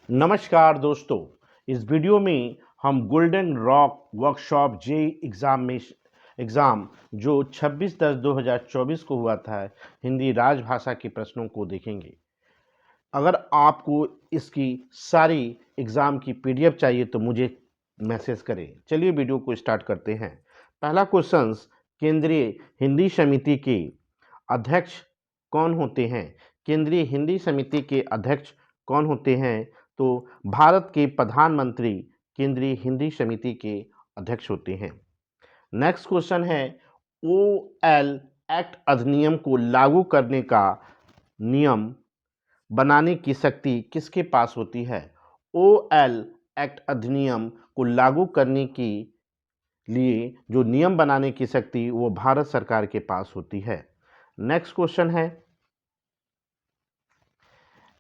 नमस्कार दोस्तों। इस वीडियो में हम गोल्डन रॉक वर्कशॉप जे एग्ज़ाम जो 26/10/2024 को हुआ था, हिंदी राजभाषा के प्रश्नों को देखेंगे। अगर आपको इसकी सारी एग्ज़ाम की पीडीएफ चाहिए तो मुझे मैसेज करें। चलिए वीडियो को स्टार्ट करते हैं। पहला क्वेश्चन, केंद्रीय हिंदी समिति के अध्यक्ष कौन होते हैं? केंद्रीय हिंदी समिति के अध्यक्ष कौन होते हैं? तो भारत के प्रधानमंत्री केंद्रीय हिंदी समिति के अध्यक्ष होते हैं। नेक्स्ट क्वेश्चन है, ओएल एक्ट अधिनियम को लागू करने का नियम बनाने की शक्ति किसके पास होती है? ओएल एक्ट अधिनियम को लागू करने के लिए जो नियम बनाने की शक्ति वो भारत सरकार के पास होती है। नेक्स्ट क्वेश्चन है,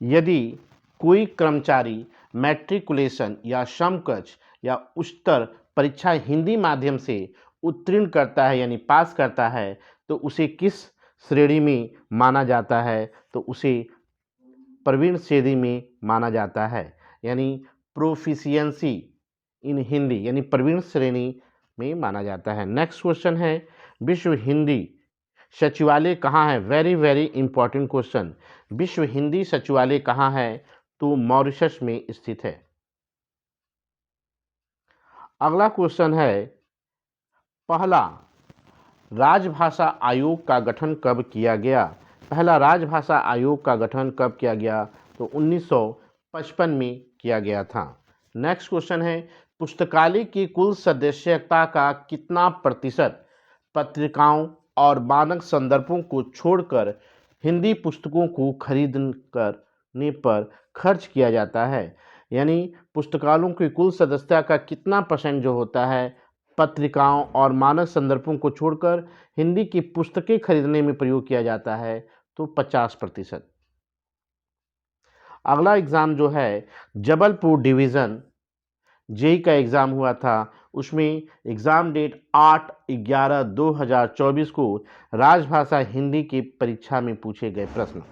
यदि कोई कर्मचारी मैट्रिकुलेशन या समकक्ष या उच्चतर परीक्षा हिंदी माध्यम से उत्तीर्ण करता है यानी पास करता है तो उसे किस श्रेणी में माना जाता है? तो उसे प्रवीण श्रेणी में माना जाता है, यानी प्रोफिशिएंसी इन हिंदी यानी प्रवीण श्रेणी में माना जाता है। नेक्स्ट क्वेश्चन है, विश्व हिंदी सचिवालय कहाँ है? Very very important question. विश्व हिंदी सचिवालय कहाँ है? तो मॉरिशस में स्थित है। अगला क्वेश्चन है, पहला राजभाषा आयोग का गठन कब किया गया? पहला राजभाषा आयोग का गठन कब किया गया? तो 1955 में किया गया था। नेक्स्ट क्वेश्चन है, पुस्तकालय की कुल सदस्यता का कितना प्रतिशत पत्रिकाओं और मानक संदर्भों को छोड़कर हिंदी पुस्तकों को खरीद करने पर खर्च किया जाता है? यानी पुस्तकालयों की कुल सदस्यता का कितना परसेंट जो होता है पत्रिकाओं और मानक संदर्भों को छोड़कर हिंदी की पुस्तकें खरीदने में प्रयोग किया जाता है? तो 50%। अगला एग्ज़ाम जो है, जबलपुर डिवीज़न जेई का एग्ज़ाम हुआ था, उसमें एग्ज़ाम डेट 8/11/2024 को राजभाषा हिंदी की परीक्षा में पूछे गए प्रश्न।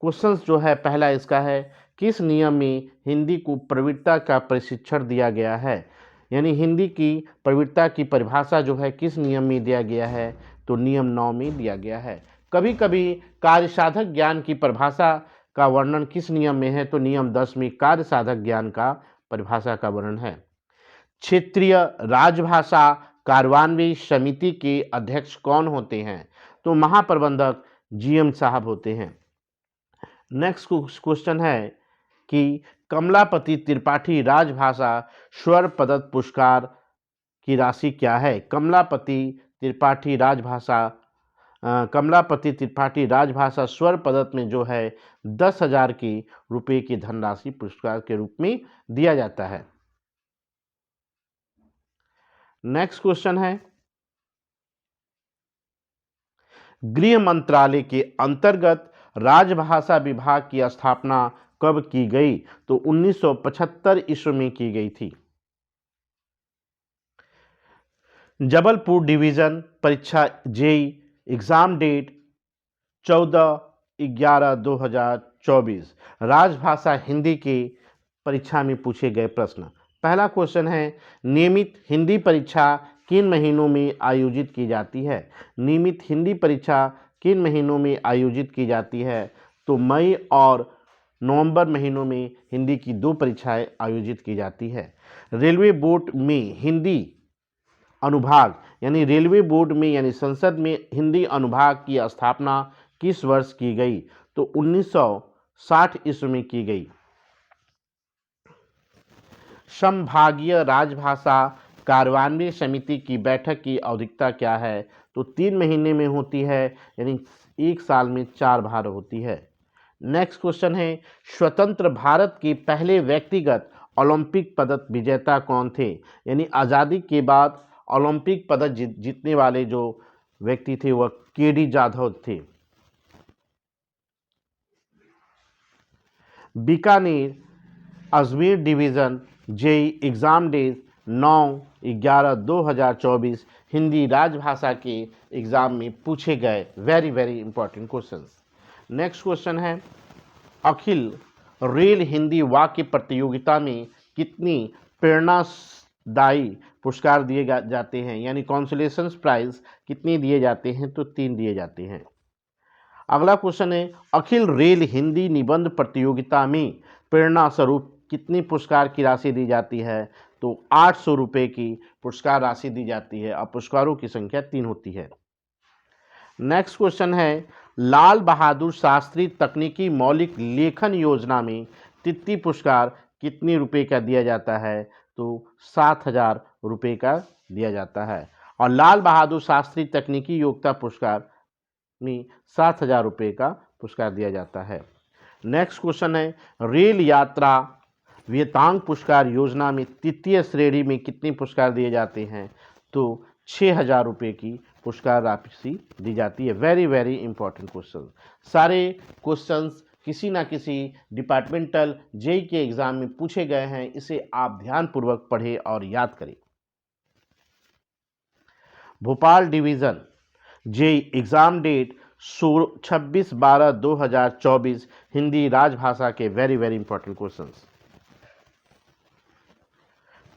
क्वेश्चंस जो है, पहला इसका है, किस नियम में हिंदी को प्रवृत्ता का प्रशिक्षण दिया गया है? यानी हिंदी की प्रवृत्ता की परिभाषा जो है किस नियम में दिया गया है? तो नियम 9 में दिया गया है। कभी कभी कार्यसाधक ज्ञान की परिभाषा का वर्णन किस नियम में है? तो नियम 10 में कार्यसाधक ज्ञान का परिभाषा का वर्णन है। क्षेत्रीय राजभाषा कार्यान्वयन समिति के अध्यक्ष कौन होते हैं? तो महाप्रबंधक जीएम साहब होते हैं। नेक्स्ट क्वेश्चन है कि कमलापति त्रिपाठी राजभाषा स्वर पदक पुरस्कार की राशि क्या है? कमलापति त्रिपाठी राजभाषा स्वर पदक में जो है 10,000 की रुपये की धनराशि पुरस्कार के रूप में दिया जाता है। नेक्स्ट क्वेश्चन है, गृह मंत्रालय के अंतर्गत राजभाषा विभाग की स्थापना कब की गई? तो 1975 ईस्वी में की गई थी। जबलपुर डिवीजन परीक्षा जेई एग्जाम डेट 14/11/2024 राजभाषा हिंदी के परीक्षा में पूछे गए प्रश्न। पहला क्वेश्चन है, नियमित हिंदी परीक्षा किन महीनों में आयोजित की जाती है? नियमित हिंदी परीक्षा किन महीनों में आयोजित की जाती है? तो मई और नवंबर महीनों में हिंदी की 2 परीक्षाएं आयोजित की जाती है। रेलवे बोर्ड में हिंदी अनुभाग यानी रेलवे बोर्ड में यानी संसद में हिंदी अनुभाग की स्थापना किस वर्ष की गई? तो 1960 ईस्वी में की गई। संभागीय राजभाषा कार्यान्वयन समिति की बैठक की औधिकता क्या है? तो 3 महीने में होती है, यानी 1 साल में 4 बार होती है। नेक्स्ट क्वेश्चन है, स्वतंत्र भारत के पहले व्यक्तिगत ओलंपिक पदक विजेता कौन थे? यानी आज़ादी के बाद ओलंपिक पदक जीतने वाले जो व्यक्ति थे वह केडी जाधव थे। Bikaner Ajmer division JE exam date 9/11/2024 Hindi राजभाषा के एग्ज़ाम में पूछे गए very very important questions. Next question है, अखिल रेल हिंदी वाक्य प्रतियोगिता में कितनी प्रेरणादायी पुरस्कार दिए जाते हैं, यानी कॉन्सोलेशन प्राइज कितने दिए जाते हैं? तो 3 दिए जाते हैं। अगला क्वेश्चन है, अखिल रेल हिंदी निबंध प्रतियोगिता में प्रेरणा स्वरूप कितनी पुरस्कार की राशि दी जाती है? तो 800 रुपये की पुरस्कार राशि दी जाती है और पुरस्कारों की संख्या 3 होती है। नेक्स्ट क्वेश्चन है, लाल बहादुर शास्त्री तकनीकी मौलिक लेखन योजना में तृतीय पुरस्कार कितने रुपए का दिया जाता है? तो 7,000 रुपये का दिया जाता है और लाल बहादुर शास्त्री तकनीकी योग्यता पुरस्कार में 7,000 रुपये का पुरस्कार दिया जाता है। नेक्स्ट क्वेश्चन है, रेल यात्रा वेतन पुरस्कार योजना में तृतीय श्रेणी में कितने पुरस्कार दिए जाते हैं? तो 6,000 रुपये की पुरस्कार राशि दी जाती है। Very very important question. सारे क्वेश्चंस किसी ना किसी डिपार्टमेंटल जेई के एग्जाम में पूछे गए हैं, इसे आप ध्यानपूर्वक पढ़ें और याद करें। Bhopal division JE exam date 26/12/2024 Hindi राजभाषा के very very important questions.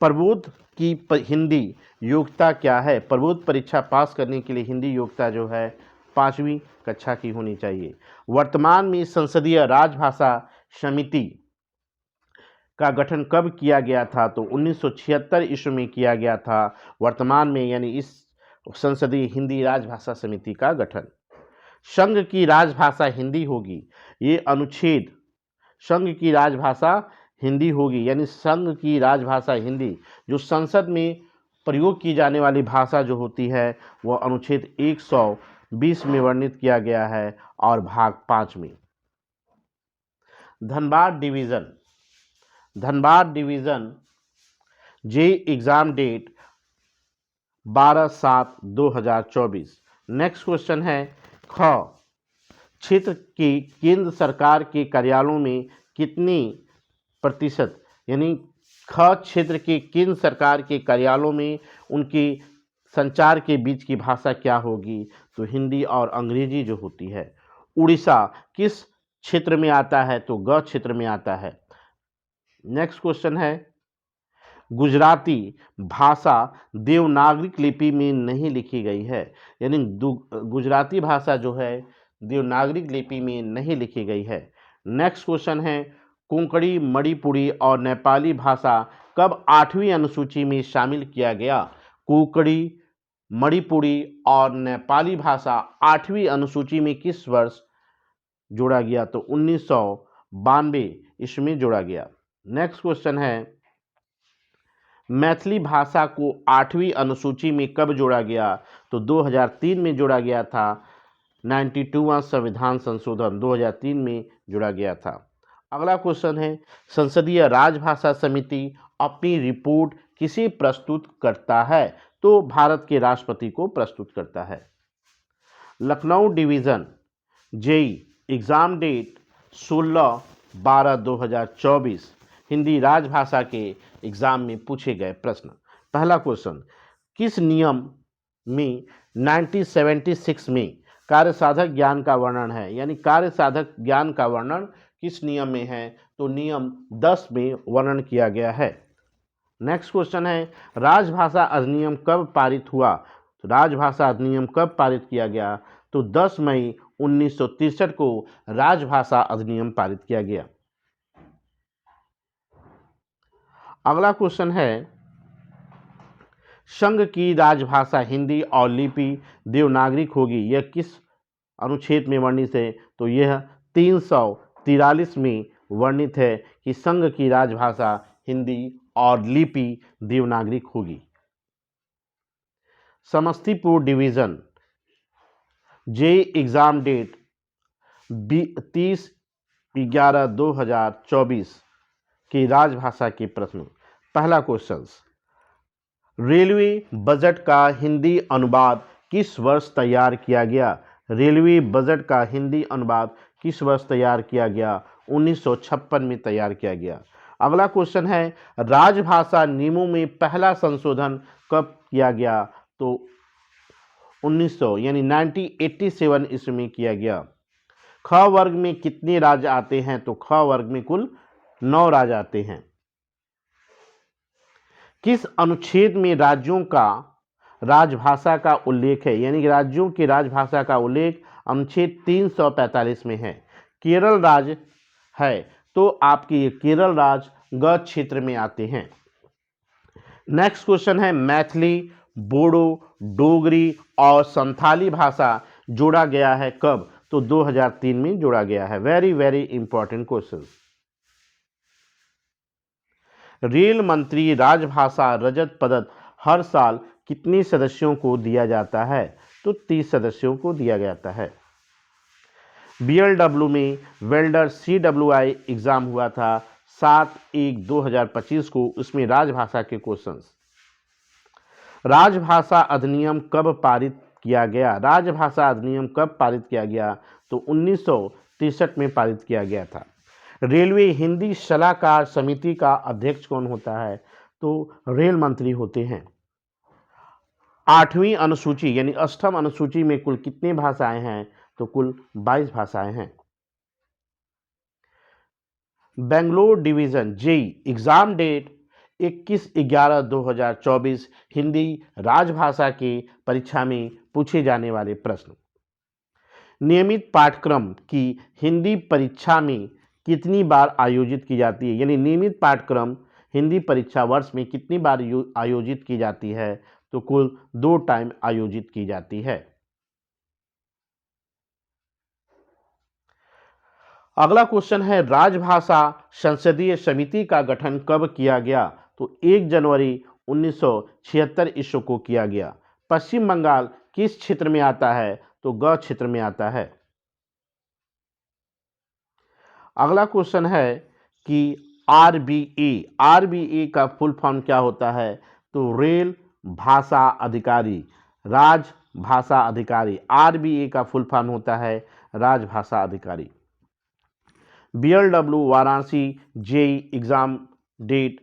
Prabodh की हिंदी योग्यता क्या है? प्रबोध परीक्षा पास करने के लिए हिंदी योग्यता जो है 5वीं कक्षा की होनी चाहिए। वर्तमान में संसदीय राजभाषा समिति का गठन कब किया गया था? तो 1976 ईस्वी में किया गया था। वर्तमान में यानी इस संसदीय हिंदी राजभाषा समिति का गठन। संघ की राजभाषा हिंदी होगी, ये अनुच्छेद संघ की राजभाषा हिंदी होगी, यानी संघ की राजभाषा हिंदी जो संसद में प्रयोग की जाने वाली भाषा जो होती है वह अनुच्छेद 120 में वर्णित किया गया है और भाग 5 में। धनबाद डिवीजन जे एग्जाम डेट 12/7/2024। नेक्स्ट क्वेश्चन है, ख क्षेत्र की केंद्र सरकार के कार्यालयों में कितनी प्रतिशत, यानी ख क्षेत्र के केंद्र सरकार के कार्यालयों में उनके संचार के बीच की भाषा क्या होगी? तो हिंदी और अंग्रेजी जो होती है। उड़ीसा किस क्षेत्र में आता है? तो ग क्षेत्र में आता है। नेक्स्ट क्वेश्चन है, गुजराती भाषा देवनागरिक लिपि में नहीं लिखी गई है, यानी गुजराती भाषा जो है देवनागरिक लिपि में नहीं लिखी गई है। नेक्स्ट क्वेश्चन है, कोंकणी, मणिपुरी और नेपाली भाषा कब 8वीं अनुसूची में शामिल किया गया? कोंकणी, मणिपुरी और नेपाली भाषा 8वीं अनुसूची में किस वर्ष जोड़ा गया? तो 1992 इसमें जोड़ा गया। नेक्स्ट क्वेश्चन है, मैथिली भाषा को 8वीं अनुसूची में कब जोड़ा गया? तो 2003 में जोड़ा गया था। 92वां संविधान संशोधन 2003 में जोड़ा गया था। अगला क्वेश्चन है, संसदीय राजभाषा समिति अपनी रिपोर्ट किसे प्रस्तुत करता है? तो भारत के राष्ट्रपति को प्रस्तुत करता है। Lucknow division JE exam date 16/12/2024 Hindi राजभाषा के एग्जाम में पूछे गए प्रश्न। पहला क्वेश्चन, किस नियम में 1976 में कार्यसाधक ज्ञान का वर्णन है? यानी कार्यसाधक ज्ञान का वर्णन किस नियम में है? तो नियम 10 में वर्णन किया गया है। नेक्स्ट क्वेश्चन है, राजभाषा अधिनियम कब पारित हुआ? तो राजभाषा अधिनियम कब पारित किया गया? तो 10 मई 1963 को राजभाषा अधिनियम पारित किया गया। अगला क्वेश्चन है, संघ की राजभाषा हिंदी और लिपि देवनागरिक होगी, यह किस अनुच्छेद में वर्णित है? तो यह 343 में वर्णित है कि संघ की राजभाषा हिंदी और लिपि देवनागरिक होगी। समस्तीपुर डिवीजन जे एग्जाम डेट 30/11/2024 की राजभाषा के प्रश्न। पहला क्वेश्चन, रेलवे बजट का हिंदी अनुवाद किस वर्ष तैयार किया गया? रेलवे बजट का हिंदी अनुवाद किस वर्ष तैयार किया गया? 1956 में तैयार किया गया। अगला क्वेश्चन है, राजभाषा नियमों में पहला संशोधन कब किया गया? तो 1900 यानी 1987 ईस्वी में किया गया। ख वर्ग में कितने राज्य आते हैं? तो ख वर्ग में कुल 9 राज्य आते हैं। किस अनुच्छेद में राज्यों का राजभाषा का उल्लेख है? यानी कि राज्यों की राजभाषा का उल्लेख अनुच्छेद 345 में है। केरल राज्य है तो आपके ये केरल राज्य ग क्षेत्र में आते हैं। नेक्स्ट क्वेश्चन है, मैथिली, बोडो, डोगरी और संथाली भाषा जोड़ा गया है कब? तो 2003 में जोड़ा गया है। Very very important question. Rail मंत्री राजभाषा रजत पदक हर साल कितने सदस्यों को दिया जाता है? तो 30 सदस्यों को दिया जाता है। बीएलडब्ल्यू में वेल्डर CWI एग्जाम हुआ था 7/1/2025 को, उसमें राजभाषा के क्वेश्चंस। राजभाषा अधिनियम कब पारित किया गया? राजभाषा अधिनियम कब पारित किया गया? तो 1963 में पारित किया गया था। रेलवे हिंदी सलाहकार समिति का अध्यक्ष कौन होता है? तो रेल मंत्री होते हैं। 8वीं अनुसूची यानी अष्टम अनुसूची में कुल कितनी भाषाएं हैं? तो कुल 22 भाषाएं हैं। Bangalore division JE exam date 21/11/2024 Hindi राजभाषा की परीक्षा में पूछे जाने वाले प्रश्न। नियमित पाठ्यक्रम की हिंदी परीक्षा में कितनी बार आयोजित की जाती है? यानी नियमित पाठ्यक्रम हिंदी परीक्षा वर्ष में कितनी बार आयोजित की जाती है? तो कुल 2 टाइम आयोजित की जाती है। अगला क्वेश्चन है, राजभाषा संसदीय समिति का गठन कब किया गया? तो 1 जनवरी 1976 ईस्वी को किया गया। पश्चिम बंगाल किस क्षेत्र में आता है? तो ग क्षेत्र में आता है। अगला क्वेश्चन है कि आरबीए का फुल फॉर्म क्या होता है? तो रेल भाषा अधिकारी, राज भाषा अधिकारी। आरबीए का फुल फॉर्म होता है राजभाषा अधिकारी। BLW Varanasi JE exam date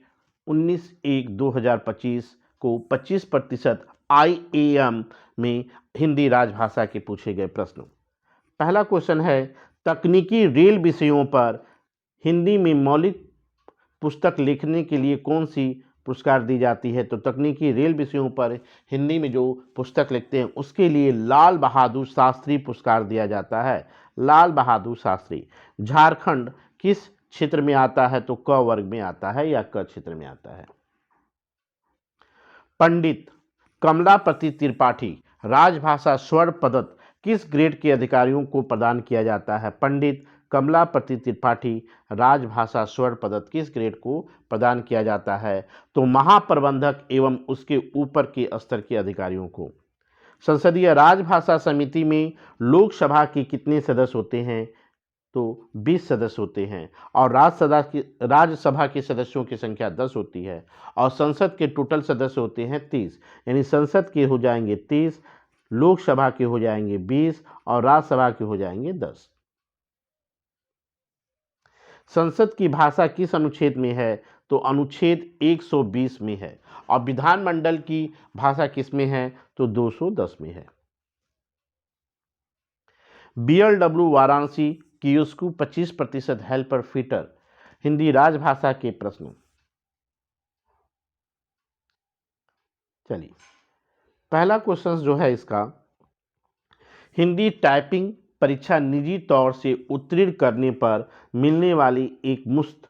19/1/2025 को 25% IAM में हिंदी राजभाषा के पूछे गए प्रश्न। पहला क्वेश्चन है, तकनीकी रेल विषयों पर हिंदी में मौलिक पुस्तक लिखने के लिए कौन सी पुरस्कार दी जाती है? तो तकनीकी रेल विषयों पर हिंदी में जो पुस्तक लिखते हैं उसके लिए लाल बहादुर शास्त्री पुरस्कार दिया जाता है। लाल बहादुर शास्त्री। झारखंड किस क्षेत्र में आता है? तो क वर्ग में आता है या क क्षेत्र में आता है। पंडित कमलापति त्रिपाठी राजभाषा स्वर्ण पदक किस ग्रेड के अधिकारियों को प्रदान किया जाता है? पंडित कमलापति त्रिपाठी राजभाषा स्वर्ण पदक किस ग्रेड को प्रदान किया जाता है? तो महाप्रबंधक एवं उसके ऊपर के स्तर के अधिकारियों को। संसदीय राजभाषा समिति में लोकसभा के कितने सदस्य होते हैं? तो 20 सदस्य होते हैं। और राज्यसभा के सदस्यों की संख्या 10 होती है और संसद के टोटल सदस्य होते हैं 30। यानी संसद के हो जाएंगे 30, लोकसभा के हो जाएंगे 20 और राज्यसभा के हो जाएंगे 10। संसद की भाषा किस अनुच्छेद में है? तो अनुच्छेद 120 में है। और विधानमंडल की भाषा किस में है? तो 210 में है। BLW Varanasi kiosk 25% helper fitter Hindi राजभाषा के प्रश्न। चलिए, पहला क्वेश्चन जो है इसका, हिंदी टाइपिंग परीक्षा निजी तौर से उत्तीर्ण करने पर मिलने वाली एक मुफ्त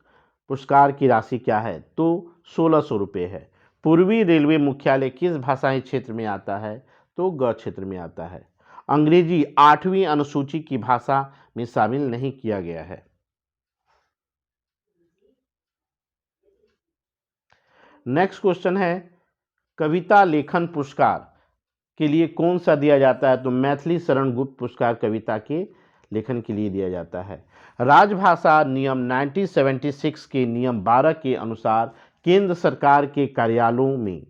पुरस्कार की राशि क्या है? तो 1600 रुपये है। पूर्वी रेलवे मुख्यालय किस भाषाई क्षेत्र में आता है? तो ग क्षेत्र में आता है। अंग्रेजी 8वीं अनुसूची की भाषा में शामिल नहीं किया गया है। नेक्स्ट क्वेश्चन है, कविता लेखन पुरस्कार के लिए कौन सा दिया जाता है? तो मैथिली शरण गुप्त पुरस्कार कविता के लेखन के लिए दिया जाता है। राजभाषा नियम 1976 के नियम 12 के अनुसार केंद्र सरकार के कार्यालयों में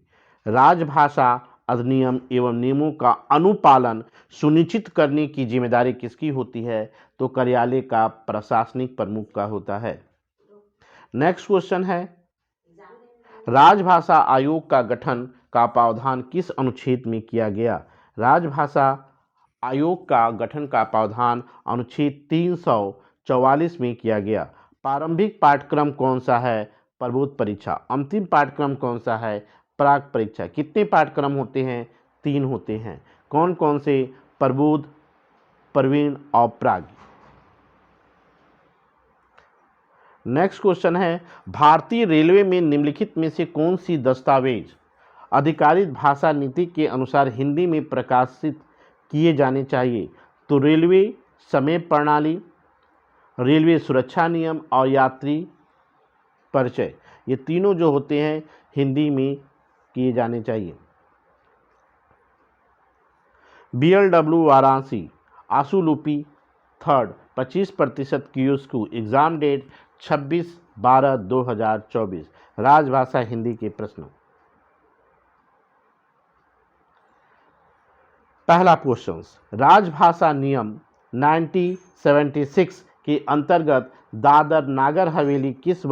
राजभाषा अधिनियम एवं नियमों का अनुपालन सुनिश्चित करने की जिम्मेदारी किसकी होती है? तो कार्यालय का प्रशासनिक प्रमुख का होता है। नेक्स्ट क्वेश्चन है, राजभाषा आयोग का गठन का प्रावधान किस अनुच्छेद में किया गया? राजभाषा आयोग का गठन का प्रावधान अनुच्छेद 344 में किया गया। प्रारंभिक पाठ्यक्रम कौन सा है? प्रबोध परीक्षा। अंतिम पाठ्यक्रम कौन सा है? प्राक परीक्षा। कितने पाठ्यक्रम होते हैं? 3 होते हैं। कौन कौन से? प्रबोध, प्रवीण और प्राग। नेक्स्ट क्वेश्चन है, भारतीय रेलवे में निम्नलिखित में से कौन सी दस्तावेज आधिकारिक भाषा नीति के अनुसार हिंदी में प्रकाशित किए जाने चाहिए? तो रेलवे समय प्रणाली, रेलवे सुरक्षा नियम और यात्री परिचय, ये तीनों जो होते हैं हिंदी में किए जाने चाहिए। BLW वाराणसी आशुलिपि थर्ड 25% क्यूएसक्यू एग्जाम डेट 26/12/2024। राजभाषा हिंदी के प्रश्न। पहला क्वेश्चन, राजभाषा नियम 1976 के अंतर्गत दादर नागर हवेली किस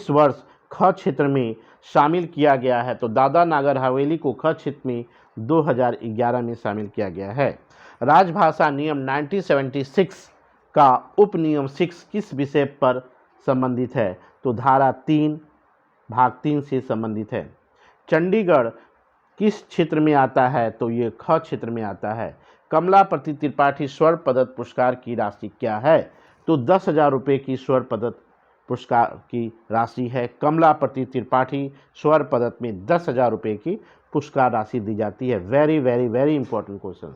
वर्ष ख क्षेत्र में शामिल किया गया है? तो दादर नागर हवेली को ख क्षेत्र में 2011 में शामिल किया गया है। राजभाषा नियम 1976 का उपनियम 6 किस विषय पर संबंधित है? तो धारा 3 भाग 3 से संबंधित है। चंडीगढ़ किस क्षेत्र में आता है? तो ये ख क्षेत्र में आता है। कमलापति त्रिपाठी स्वर्ण पदक पुरस्कार की राशि क्या है? तो 10,000 रुपये की स्वर्ण पदक पुरस्कार की राशि है। कमलापति त्रिपाठी स्वर्ण पदक में 10,000 रुपये की पुरस्कार राशि दी जाती है। Very very very important question.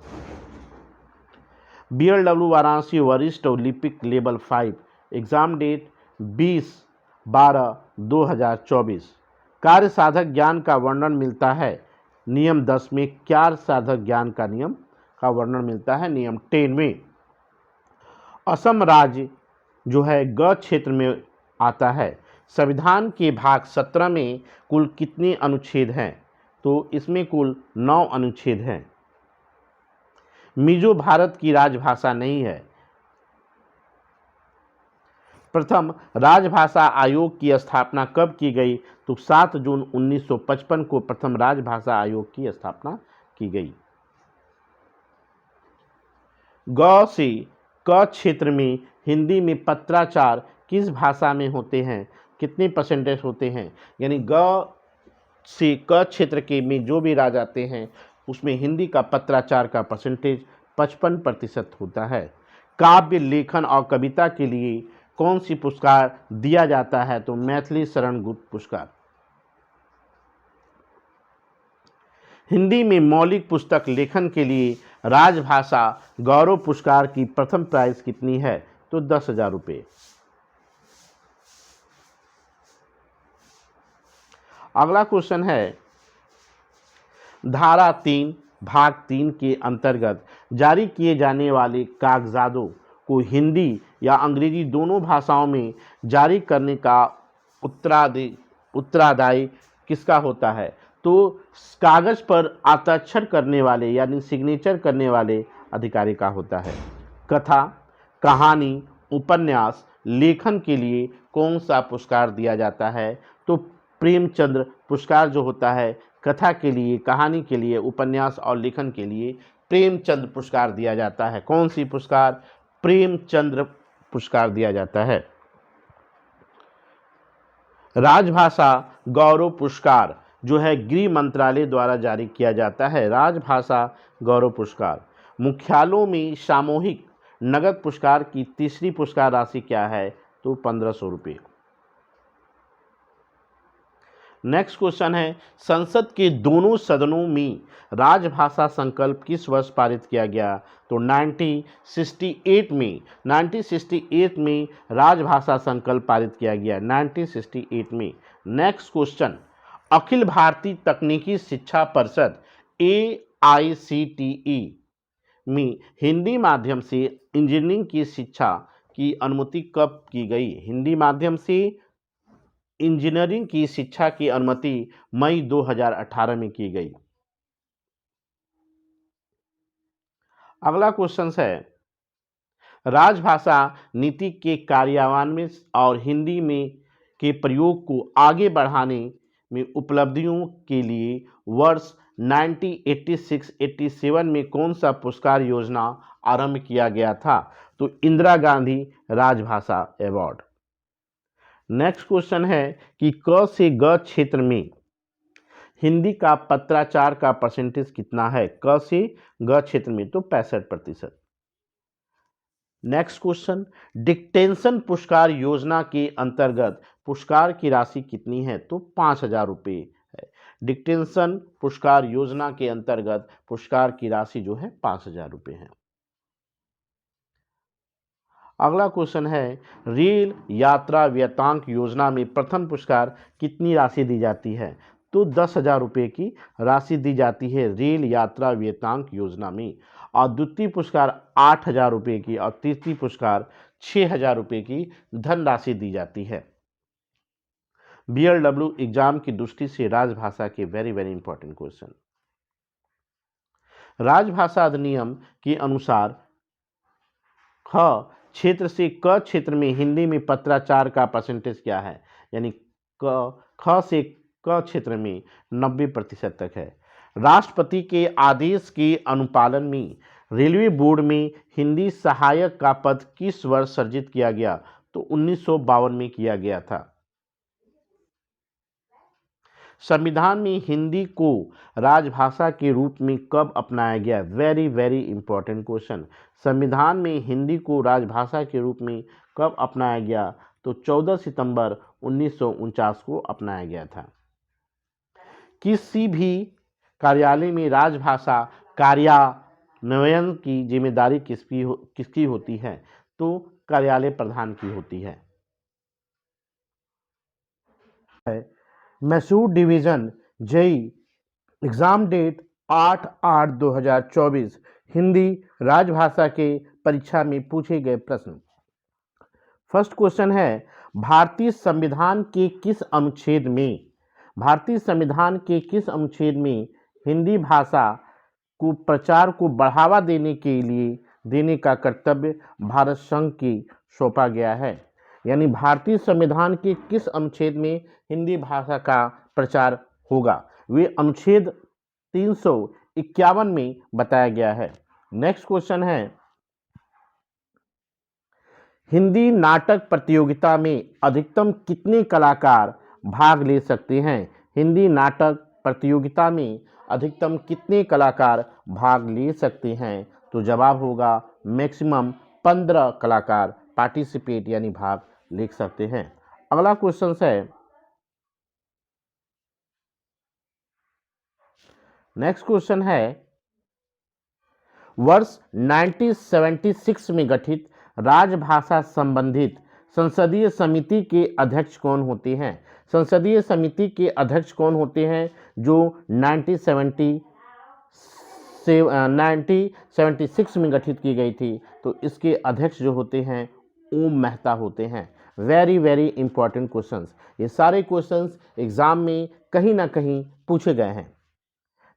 BLW Varanasi वरिष्ठ ओलंपिक लेवल 5 एग्जाम डेट 20/12/2024। कार्य साधक ज्ञान का वर्णन मिलता है नियम 10 में। कार्य साधक ज्ञान का नियम का वर्णन मिलता है नियम 10 में। असम राज्य जो है ग क्षेत्र में आता है। संविधान के भाग 17 में कुल कितने अनुच्छेद हैं? तो इसमें कुल 9 अनुच्छेद हैं। मिजो भारत की राजभाषा नहीं है। प्रथम राजभाषा आयोग की स्थापना कब की गई? तो 7 जून 1955 को प्रथम राजभाषा आयोग की स्थापना की गई। ग से क क्षेत्र में हिंदी में पत्राचार किस भाषा में होते हैं? कितने परसेंटेज होते हैं? यानी ग से क क्षेत्र के में जो भी राज्य आते हैं उसमें हिंदी का पत्राचार का परसेंटेज 55% होता है। काव्य लेखन और कविता के लिए कौन सी पुरस्कार दिया जाता है? तो मैथिली शरण गुप्त पुरस्कार। हिंदी में मौलिक पुस्तक लेखन के लिए राजभाषा गौरव पुरस्कार की प्रथम प्राइज कितनी है? तो 10,000 रुपये। अगला क्वेश्चन है, धारा 3 भाग 3 के अंतर्गत जारी किए जाने वाले कागजातों को हिंदी या अंग्रेजी दोनों भाषाओं में जारी करने का उत्तरादायी किसका होता है? तो कागज पर हस्ताक्षर करने वाले यानी सिग्नेचर करने वाले अधिकारी का होता है। कथा, कहानी, उपन्यास लेखन के लिए कौन सा पुरस्कार दिया जाता है? तो प्रेमचंद्र पुरस्कार जो होता है कथा के लिए, कहानी के लिए, उपन्यास और लेखन के लिए प्रेमचंद्र पुरस्कार दिया जाता है। कौन सी पुरस्कार? प्रेमचंद्र पुरस्कार दिया जाता है। राजभाषा गौरव पुरस्कार जो है गृह मंत्रालय द्वारा जारी किया जाता है। राजभाषा गौरव पुरस्कार। मुख्यालयों में सामूहिक नगद पुरस्कार की तीसरी पुरस्कार राशि क्या है? तो 1500 रुपये। नेक्स्ट क्वेश्चन है, संसद के दोनों सदनों में राजभाषा संकल्प किस वर्ष पारित किया गया? तो 1968 में राजभाषा संकल्प पारित किया गया 1968 में। नेक्स्ट क्वेश्चन, अखिल भारतीय तकनीकी शिक्षा परिषद AICTE में हिंदी माध्यम से इंजीनियरिंग की शिक्षा की अनुमति कब की गई? हिंदी माध्यम से इंजीनियरिंग की शिक्षा की अनुमति मई 2018 में की गई। अगला क्वेश्चन है, राजभाषा नीति के कार्यान्वयन और हिंदी में के प्रयोग को आगे बढ़ाने में उपलब्धियों के लिए वर्ष 1986-87 में कौन सा पुरस्कार योजना आरंभ किया गया था? तो इंदिरा गांधी राजभाषा अवार्ड। नेक्स्ट क्वेश्चन है कि क से ग क्षेत्र में हिंदी का पत्राचार का परसेंटेज कितना है? क से ग क्षेत्र में तो 65%। नेक्स्ट क्वेश्चन, डिक्टेंशन पुरस्कार योजना के अंतर्गत पुरस्कार की राशि कितनी है? तो 5,000 रुपये है। डिक्टेंशन पुरस्कार योजना के अंतर्गत पुरस्कार की राशि जो है 5,000 रुपये है। अगला क्वेश्चन है, रेल यात्रा व्यतांक योजना में प्रथम पुरस्कार कितनी राशि दी जाती है? तो 10,000 रुपये की राशि दी जाती है रेल यात्रा व्यतांक योजना में, और द्वितीय पुरस्कार 8,000 रुपये की और तृतीय पुरस्कार 6,000 रुपये की धनराशि दी जाती है। BLW एग्जाम की दृष्टि से राजभाषा के वेरी वेरी इंपॉर्टेंट क्वेश्चन। राजभाषा अधिनियम के अनुसार ख क्षेत्र से क क्षेत्र में हिंदी में पत्राचार का परसेंटेज क्या है? यानी ख से क क्षेत्र में 90% तक है। राष्ट्रपति के आदेश के अनुपालन में रेलवे बोर्ड में हिंदी सहायक का पद किस वर्ष सृजित किया गया? तो 1952 में किया गया था। संविधान में हिंदी को राजभाषा के रूप में कब अपनाया गया? Very very important question. संविधान में हिंदी को राजभाषा के रूप में कब अपनाया गया? तो 14 सितंबर 1949 को अपनाया गया था। किसी भी कार्यालय में राजभाषा कार्यान्वयन की जिम्मेदारी किसकी होती है? तो कार्यालय प्रधान की होती है। Mysore division JE exam date 8/8/2024 Hindi राजभाषा के परीक्षा में पूछे गए प्रश्न। फर्स्ट क्वेश्चन है, भारतीय संविधान के किस अनुच्छेद में हिंदी भाषा को प्रचार को बढ़ावा देने का कर्तव्य भारत संघ की सौंपा गया है? यानी भारतीय संविधान के किस अनुच्छेद में हिंदी भाषा का प्रचार होगा? वे अनुच्छेद 351 में बताया गया है। नेक्स्ट क्वेश्चन है, हिंदी नाटक प्रतियोगिता में अधिकतम कितने कलाकार भाग ले सकते हैं? हिंदी नाटक प्रतियोगिता में अधिकतम कितने कलाकार भाग ले सकते हैं? तो जवाब होगा मैक्सिमम 15 कलाकार पार्टिसिपेट यानी भाग ले सकते हैं। अगला क्वेश्चन है, नेक्स्ट क्वेश्चन है, वर्ष 1976 में गठित राजभाषा संबंधित संसदीय समिति के अध्यक्ष कौन होते हैं? संसदीय समिति के अध्यक्ष कौन होते हैं जो 1976 में गठित की गई थी? तो इसके अध्यक्ष जो होते हैं ओम मेहता होते हैं। Very very important questions. ये सारे क्वेश्चंस एग्जाम में कहीं ना कहीं पूछे गए हैं।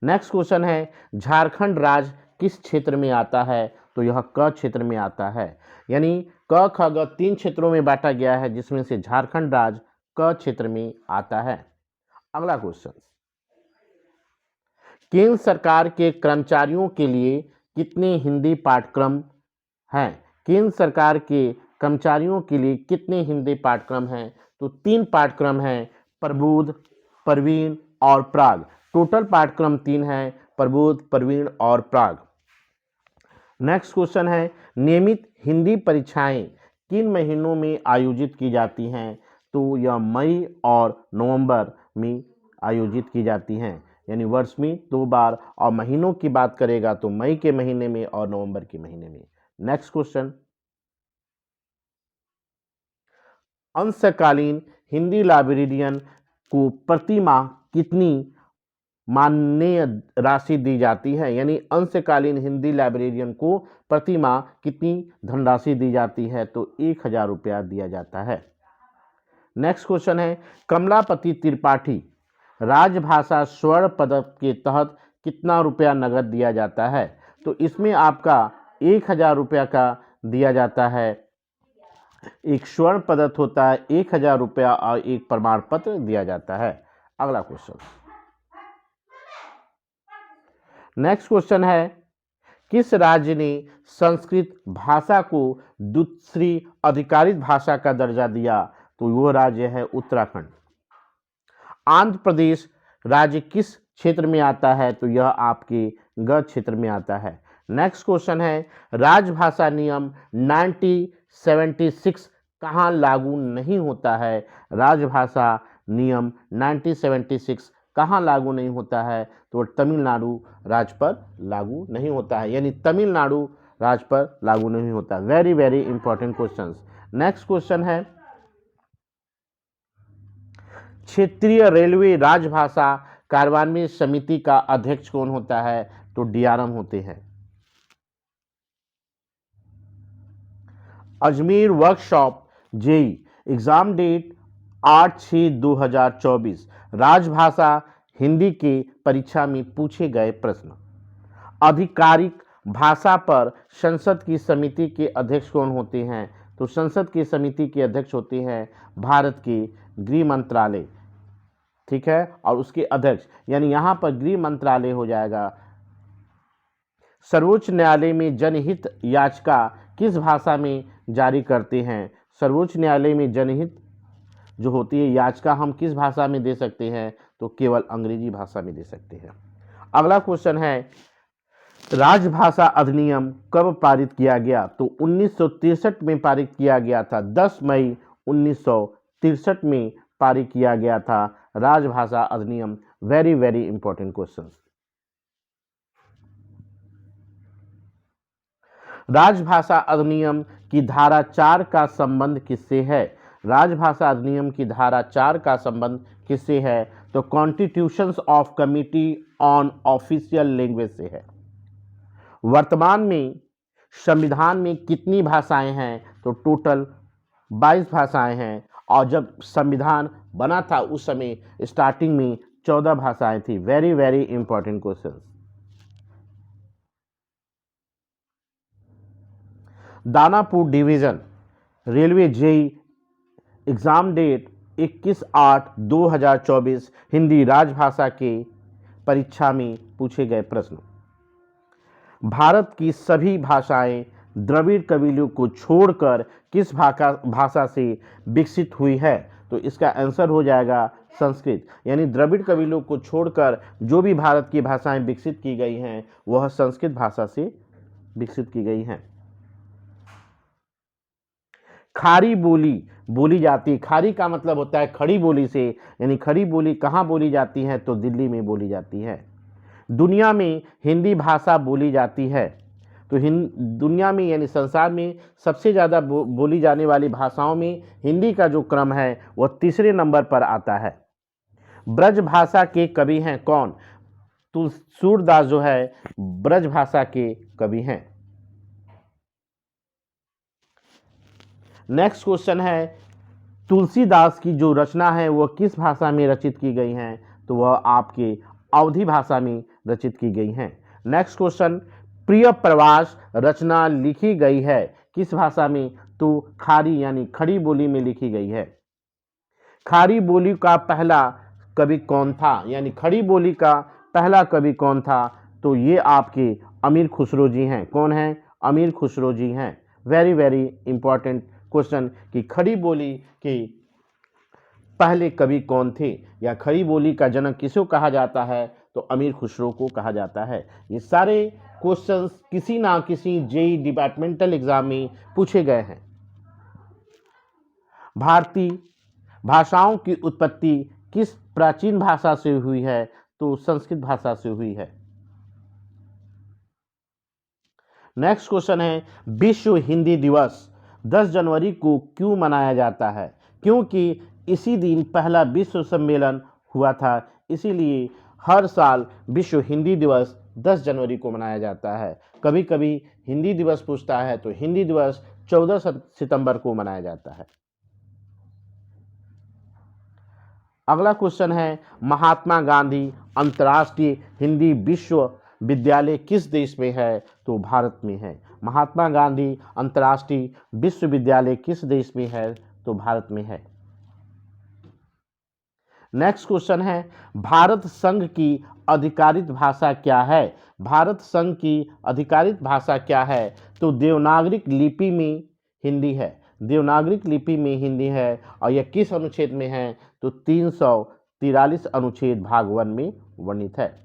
नेक्स्ट क्वेश्चन है, झारखंड राज्य किस क्षेत्र में आता है? तो यह क क्षेत्र में आता है। यानी क ख ग 3 क्षेत्रों में बांटा गया है, जिसमें से झारखंड राज्य क क्षेत्र में आता है। अगला क्वेश्चन, केंद्र सरकार के कर्मचारियों के लिए कितने हिंदी पाठ्यक्रम हैं? केंद्र सरकार के कर्मचारियों के लिए कितने हिंदी पाठ्यक्रम हैं? तो 3 पाठ्यक्रम हैं, प्रबुद्ध, प्रवीण और प्राग। टोटल पाठ्यक्रम 3 हैं, प्रबुद्ध, प्रवीण और प्राग। नेक्स्ट क्वेश्चन है, नियमित हिंदी परीक्षाएं किन महीनों में आयोजित की जाती हैं? तो यह मई और नवंबर में आयोजित की जाती हैं। यानी वर्ष में 2 बार, और महीनों की बात करेगा तो मई के महीने में और नवंबर के महीने में। नेक्स्ट क्वेश्चन, अंशकालीन हिंदी लाइब्रेरियन को प्रति माह कितनी माननीय राशि दी जाती है? यानी अंशकालीन हिंदी लाइब्रेरियन को प्रति माह कितनी धनराशि दी जाती है? तो 1,000 रुपया दिया जाता है। नेक्स्ट क्वेश्चन है, कमलापति त्रिपाठी राजभाषा स्वर्ण पदक के तहत कितना रुपया नगद दिया जाता है? तो इसमें आपका 1,000 रुपया का दिया जाता है। एक स्वर्ण पदक होता है, 1,000 रुपया और एक प्रमाण पत्र दिया जाता है। अगला क्वेश्चन, नेक्स्ट क्वेश्चन है, किस राज्य ने संस्कृत भाषा को दूसरी आधिकारिक भाषा का दर्जा दिया? तो वो राज्य है उत्तराखंड। आंध्र प्रदेश राज्य किस क्षेत्र में आता है? तो यह आपके गढ़ क्षेत्र में आता है। नेक्स्ट क्वेश्चन है, राजभाषा नियम 1976 कहाँ लागू नहीं होता है? राजभाषा नियम 1976 कहाँ लागू नहीं होता है? तो तमिलनाडु राज्य पर लागू नहीं होता है, यानी तमिलनाडु राज्य पर लागू नहीं होता। Very very important question. Next question है, क्षेत्रीय रेलवे राजभाषा कार्यान्वयन समिति का अध्यक्ष कौन होता है? तो डीआरएम होते हैं। Ajmer workshop JE exam date 8/6/2024 राजभाषा हिंदी के परीक्षा में पूछे गए प्रश्न। आधिकारिक भाषा पर संसद की समिति के अध्यक्ष कौन होते हैं? तो संसद की समिति के अध्यक्ष होते हैं भारत के गृह मंत्रालय, ठीक है, और उसके अध्यक्ष, यानी यहां पर गृह मंत्रालय हो जाएगा। सर्वोच्च न्यायालय में जनहित याचिका किस भाषा में जारी करते हैं? सर्वोच्च न्यायालय में जनहित जो होती है याचिका हम किस भाषा में दे सकते हैं? तो केवल अंग्रेजी भाषा में दे सकते हैं। अगला क्वेश्चन है, राजभाषा अधिनियम कब पारित किया गया? तो 1963 में पारित किया गया था। 10 मई 1963 में पारित किया गया था राजभाषा अधिनियम। Very very important question. राजभाषा अधिनियम की धारा 4 का संबंध किससे है? राजभाषा अधिनियम की धारा 4 का संबंध किससे है? तो constitutions of committee on official language से है। वर्तमान में संविधान में कितनी भाषाएं हैं? तो टोटल 22 भाषाएं हैं, और जब संविधान बना था उस समय स्टार्टिंग में 14 भाषाएं थी। Very very important question. Danapur division railway JE exam date 21/8/2024 Hindi राजभाषा के परीक्षा में पूछे गए प्रश्न। भारत की सभी भाषाएं द्रविड़ कबीलों को छोड़कर किस भाषा से विकसित हुई है? तो इसका आंसर हो जाएगा संस्कृत, यानी द्रविड़ कबीलों को छोड़कर जो भी भारत की भाषाएं विकसित की गई हैं वह संस्कृत भाषा से विकसित की गई हैं। खारी बोली बोली जाती है, खारी का मतलब होता है खड़ी बोली से, यानी खड़ी बोली कहाँ बोली जाती है? तो दिल्ली में बोली जाती है। दुनिया में हिंदी भाषा बोली जाती है, तो दुनिया में यानी संसार में सबसे ज़्यादा बोली जाने वाली भाषाओं में हिंदी का जो क्रम है वह 3रे नंबर पर आता है। ब्रज भाषा के कवि हैं कौन? तो सूरदास जो है ब्रज भाषा के कवि हैं। नेक्स्ट क्वेश्चन है, तुलसीदास की जो रचना है वह किस भाषा में रचित की गई हैं? तो वह आपके अवधी भाषा में रचित की गई हैं। नेक्स्ट क्वेश्चन, प्रिय प्रवास रचना लिखी गई है किस भाषा में? तो खारी यानी खड़ी बोली में लिखी गई है। खारी बोली का पहला कवि कौन था? यानी खड़ी बोली का पहला कवि कौन था? तो ये आपके अमीर खुसरो जी हैं। कौन है? अमीर खुसरो जी हैं। वेरी वेरी इंपॉर्टेंट क्वेश्चन कि खड़ी बोली के पहले कवि कौन थे, या खड़ी बोली का जनक किसको कहा जाता है? तो अमीर खुसरो को कहा जाता है। ये सारे क्वेश्चंस किसी ना किसी जेई डिपार्टमेंटल एग्जाम में पूछे गए हैं। भारतीय भाषाओं की उत्पत्ति किस प्राचीन भाषा से हुई है? तो संस्कृत भाषा से हुई है। नेक्स्ट क्वेश्चन है, विश्व हिंदी दिवस 10 जनवरी को क्यों मनाया जाता है? क्योंकि इसी दिन पहला विश्व सम्मेलन हुआ था, इसीलिए हर साल विश्व हिंदी दिवस 10 जनवरी को मनाया जाता है। कभी कभी हिंदी दिवस पूछता है तो हिंदी दिवस 14 सितंबर को मनाया जाता है। अगला क्वेश्चन है, महात्मा गांधी अंतर्राष्ट्रीय हिंदी विश्वविद्यालय किस देश में है? तो भारत में है। महात्मा गांधी अंतर्राष्ट्रीय विश्वविद्यालय किस देश में है? तो भारत में है। नेक्स्ट क्वेश्चन है भारत संघ की आधिकारिक भाषा क्या है? भारत संघ की आधिकारिक भाषा क्या है? तो देवनागरिक लिपि में हिंदी है। देवनागरिक लिपि में हिंदी है। और यह किस अनुच्छेद में है? तो 343 अनुच्छेद भाग 1 में वर्णित है।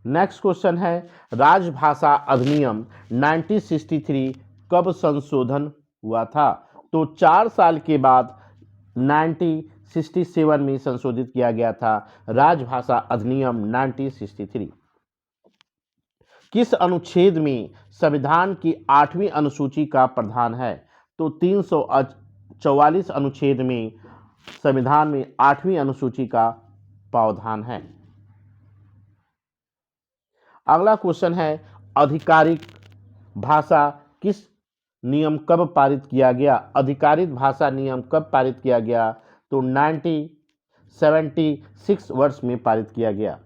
नेक्स्ट क्वेश्चन है राजभाषा अधिनियम 1963 कब संशोधन हुआ था? तो 4 साल के बाद 1967 में संशोधित किया गया था राजभाषा अधिनियम 1963। किस अनुच्छेद में संविधान की 8वीं अनुसूची का प्रावधान है? तो 344 अनुच्छेद में संविधान में 8वीं अनुसूची का प्रावधान है। अगला क्वेश्चन है आधिकारिक भाषा किस नियम कब पारित किया गया? आधिकारिक भाषा नियम कब पारित किया गया? तो 1976 वर्ष में पारित किया गया।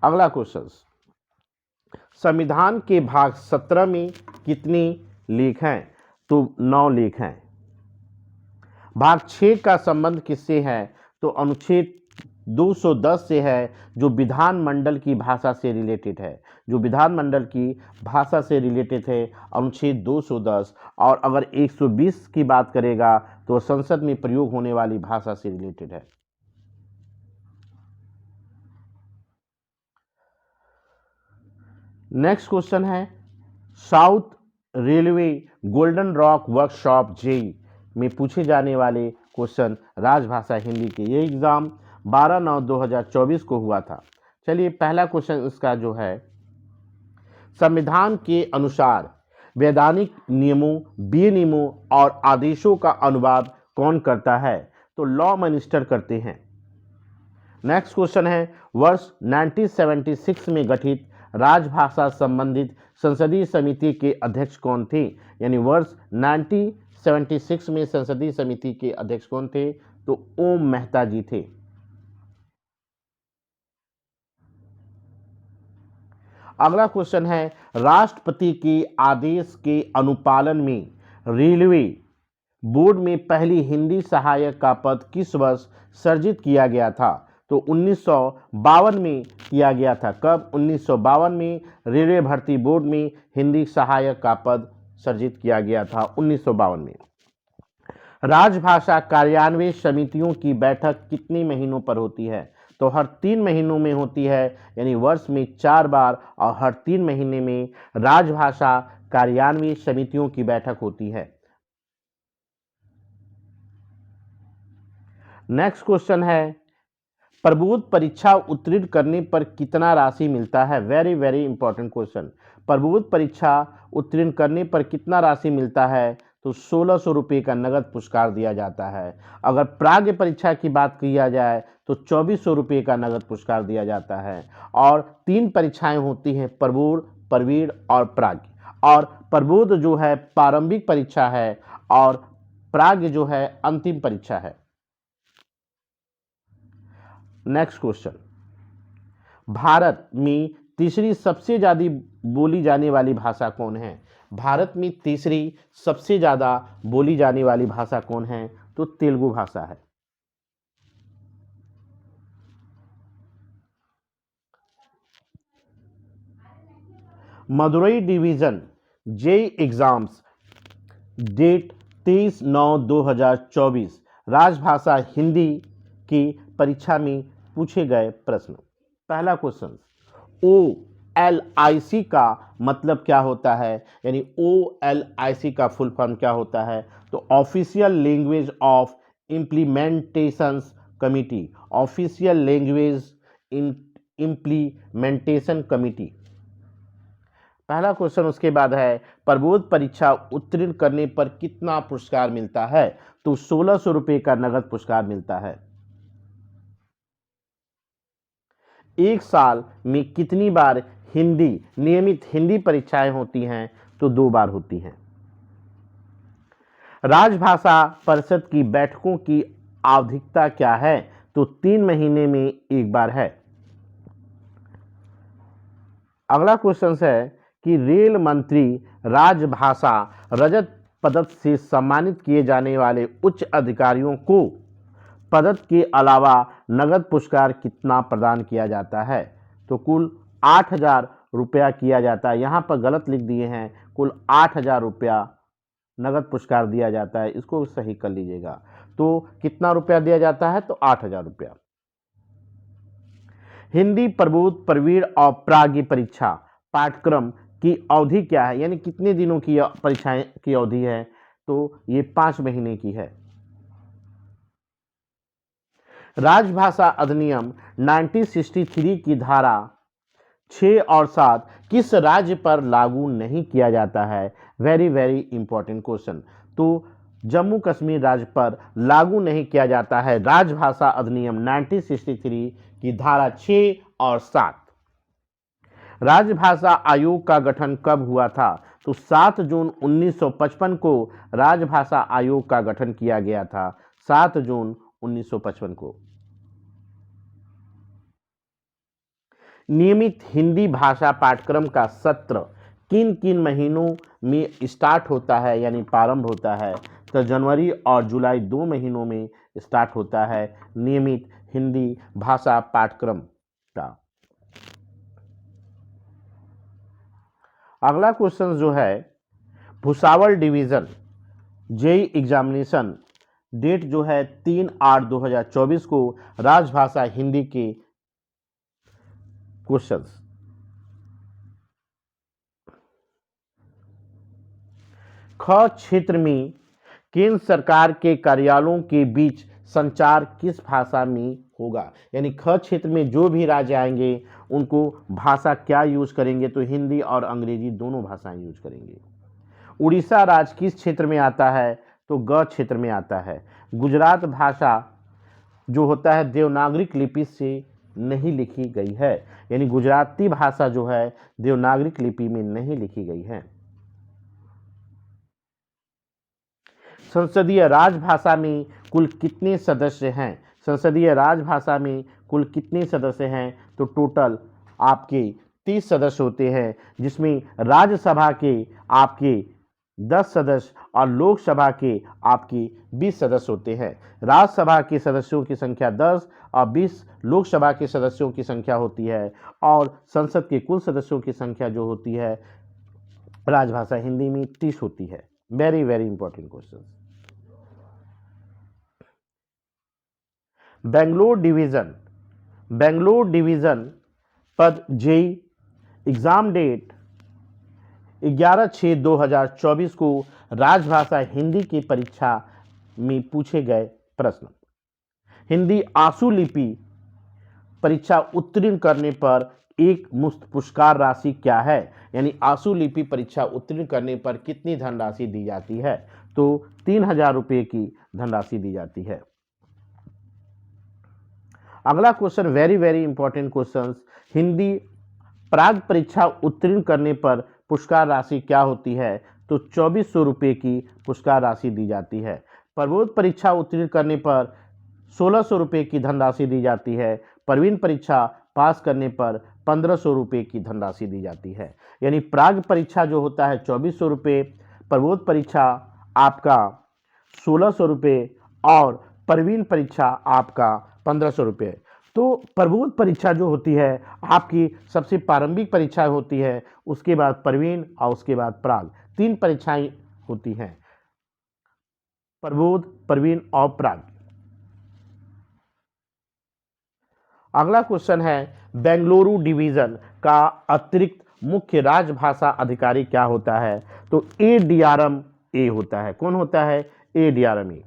अगला क्वेश्चन संविधान के भाग 17 में कितने लेख हैं? तो 9 लेख हैं। भाग 6 का संबंध किससे है? तो अनुच्छेद 210 से है, जो विधानमंडल की भाषा से रिलेटेड है। जो विधानमंडल की भाषा से रिलेटेड है अनुच्छेद 210। और अगर 120 की बात करेगा तो संसद में प्रयोग होने वाली भाषा से रिलेटेड है। नेक्स्ट क्वेश्चन है south railway golden rock workshop JE में पूछे जाने वाले क्वेश्चन राजभाषा हिंदी के। ये एग्जाम 12/9/2024 को हुआ था। चलिए पहला क्वेश्चन इसका जो है संविधान के अनुसार वैधानिक नियमों, विनियमों और आदेशों का अनुवाद कौन करता है? तो लॉ मिनिस्टर करते हैं। नेक्स्ट क्वेश्चन है वर्ष 1976 में गठित राजभाषा संबंधित संसदीय समिति के अध्यक्ष कौन थे? यानी वर्ष 1976 में संसदीय समिति के अध्यक्ष कौन थे? तो ओम मेहता जी थे। अगला क्वेश्चन है राष्ट्रपति के आदेश के अनुपालन में रेलवे बोर्ड में पहली हिंदी सहायक का पद किस वर्ष सृजित किया गया था? तो 1952 में किया गया था। कब? 1952 में रेलवे भर्ती बोर्ड में हिंदी सहायक का पद सृजित किया गया था 1952 में। राजभाषा कार्यान्वयन समितियों की बैठक कितने महीनों पर होती है? तो हर 3 महीनों में होती है, यानी वर्ष में 4 बार और हर 3 महीने में राजभाषा कार्यान्वयन समितियों की बैठक होती है। नेक्स्ट क्वेश्चन है प्रबोध परीक्षा उत्तीर्ण करने पर कितना राशि मिलता है? Very very important question. Prabodh परीक्षा उत्तीर्ण करने पर कितना राशि मिलता है? तो 1600 रुपये का नगद पुरस्कार दिया जाता है। अगर प्राग्ञ परीक्षा की बात किया जाए तो 2400 रुपये का नगद पुरस्कार दिया जाता है। और 3 परीक्षाएं होती हैं, प्रबोध, प्रवीण और प्राग्ञ। और प्रबोध जो है प्रारंभिक परीक्षा है और प्राग्ञ जो है अंतिम परीक्षा है। नेक्स्ट क्वेश्चन भारत में तीसरी सबसे ज्यादा बोली जाने वाली भाषा कौन है? भारत में तीसरी सबसे ज्यादा बोली जाने वाली भाषा कौन है? तो तेलुगु भाषा है। Madurai division JE exams date 23/9/2024 राजभाषा हिंदी की परीक्षा में पूछे गए प्रश्न। पहला क्वेश्चन OLIC का मतलब क्या होता है? यानी OLIC का फुल फॉर्म क्या होता है? तो official language of implementation committee. Official language implementation committee. पहला क्वेश्चन उसके बाद है प्रबोध परीक्षा उत्तीर्ण करने पर कितना पुरस्कार मिलता है? तो 1600 रुपये का नगद पुरस्कार मिलता है। एक साल में कितनी बार नियमित हिंदी परीक्षाएं होती हैं? तो 2 बार होती हैं। राजभाषा परिषद की बैठकों की आवधिकता क्या है? तो 3 महीने में 1 बार है। अगला क्वेश्चन है कि रेल मंत्री राजभाषा रजत पदक से सम्मानित किए जाने वाले उच्च अधिकारियों को पदक के अलावा नगद पुरस्कार कितना प्रदान किया जाता है? तो कुल 8,000 रुपया किया जाता है। यहाँ पर गलत लिख दिए हैं, कुल 8,000 रुपया नगद पुरस्कार दिया जाता है, इसको सही कर लीजिएगा। तो कितना रुपया दिया जाता है? तो 8,000 रुपया। हिंदी प्रबोध प्रवीण और प्राज्ञ परीक्षा पाठ्यक्रम की अवधि क्या है, यानी कितने दिनों की परीक्षाएं की अवधि है? तो ये 5 महीने की है। राजभाषा अधिनियम 1963 की धारा 6 और 7 किस राज्य पर लागू नहीं किया जाता है? Very very important question. तो जम्मू कश्मीर राज्य पर लागू नहीं किया जाता है राजभाषा अधिनियम 1963 की धारा 6 और 7। राजभाषा आयोग का गठन कब हुआ था? तो 7 जून 1955 को राजभाषा आयोग का गठन किया गया था, 7 जून 1955 को। नियमित हिंदी भाषा पाठ्यक्रम का सत्र किन किन महीनों में स्टार्ट होता है, यानी प्रारंभ होता है? तो जनवरी और जुलाई 2 महीनों में स्टार्ट होता है नियमित हिंदी भाषा पाठ्यक्रम का। अगला क्वेश्चन जो है, Bhusawal division JEE examination date जो है 3/8/2024 को राजभाषा हिंदी के क्वेश्चंस। ख क्षेत्र में केंद्र सरकार के कार्यालयों के बीच संचार किस भाषा में होगा? यानी ख क्षेत्र में जो भी राज्य आएंगे उनको भाषा क्या यूज करेंगे? तो हिंदी और अंग्रेजी दोनों भाषाएं यूज करेंगे। उड़ीसा राज्य किस क्षेत्र में आता है? तो ग क्षेत्र में आता है। गुजरात भाषा जो होता है देवनागरिक लिपि से नहीं लिखी गई है, यानी गुजराती भाषा जो है देवनागरिक लिपि में नहीं लिखी गई है। संसदीय राजभाषा में कुल कितने सदस्य हैं? संसदीय राजभाषा में कुल कितने सदस्य हैं? तो टोटल आपके 30 सदस्य होते हैं, जिसमें राज्यसभा के आपके 10 सदस्य और लोकसभा के आपके 20 सदस्य होते हैं। राज्यसभा के सदस्यों की संख्या 10 और 20 लोकसभा के सदस्यों की संख्या होती है, और संसद के कुल सदस्यों की संख्या जो होती है राजभाषा हिंदी में 30 होती है। Very very important question. Bangalore division पद जेईई एग्जाम डेट 11/6/2024 को राजभाषा हिंदी की परीक्षा में पूछे गए प्रश्न। हिंदी आशु लिपि परीक्षा उत्तीर्ण करने पर एक मुफ्त पुरस्कार राशि क्या है? यानी आशु लिपि परीक्षा उत्तीर्ण करने पर कितनी धनराशि दी जाती है? तो 3,000 रुपये की धनराशि दी जाती है। अगला question very very important question. Hindi प्राग परीक्षा उत्तीर्ण करने पर पुरस्कार राशि क्या होती है? तो 2,400 रुपये की पुरस्कार राशि दी जाती है। प्रबोध परीक्षा उत्तीर्ण करने पर 1,600 रुपये की धनराशि दी जाती है। प्रवीण परीक्षा पास करने पर 1,500 रुपये की धनराशि दी जाती है। यानी प्राग परीक्षा जो होता है 2,400 रुपये, प्रबोध परीक्षा आपका 1,600 रुपये और प्रवीण परीक्षा आपका 1,500 रुपये। तो प्रबोध परीक्षा जो होती है आपकी सबसे प्रारंभिक परीक्षा होती है, उसके बाद प्रवीण और उसके बाद प्राग, 3 परीक्षाएं होती हैं, प्रबोध, प्रवीण और प्राग। अगला क्वेश्चन है, बेंगलुरु डिवीजन का अतिरिक्त मुख्य राजभाषा अधिकारी क्या होता है? तो ADRM ए होता है। कौन होता है? ADRM ए।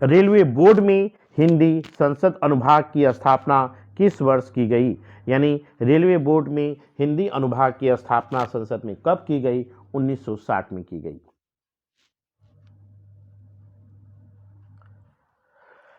रेलवे बोर्ड में हिंदी संसद अनुभाग की स्थापना किस वर्ष की गई? यानी रेलवे बोर्ड में हिंदी अनुभाग की स्थापना संसद में कब की गई? 1960 में की गई।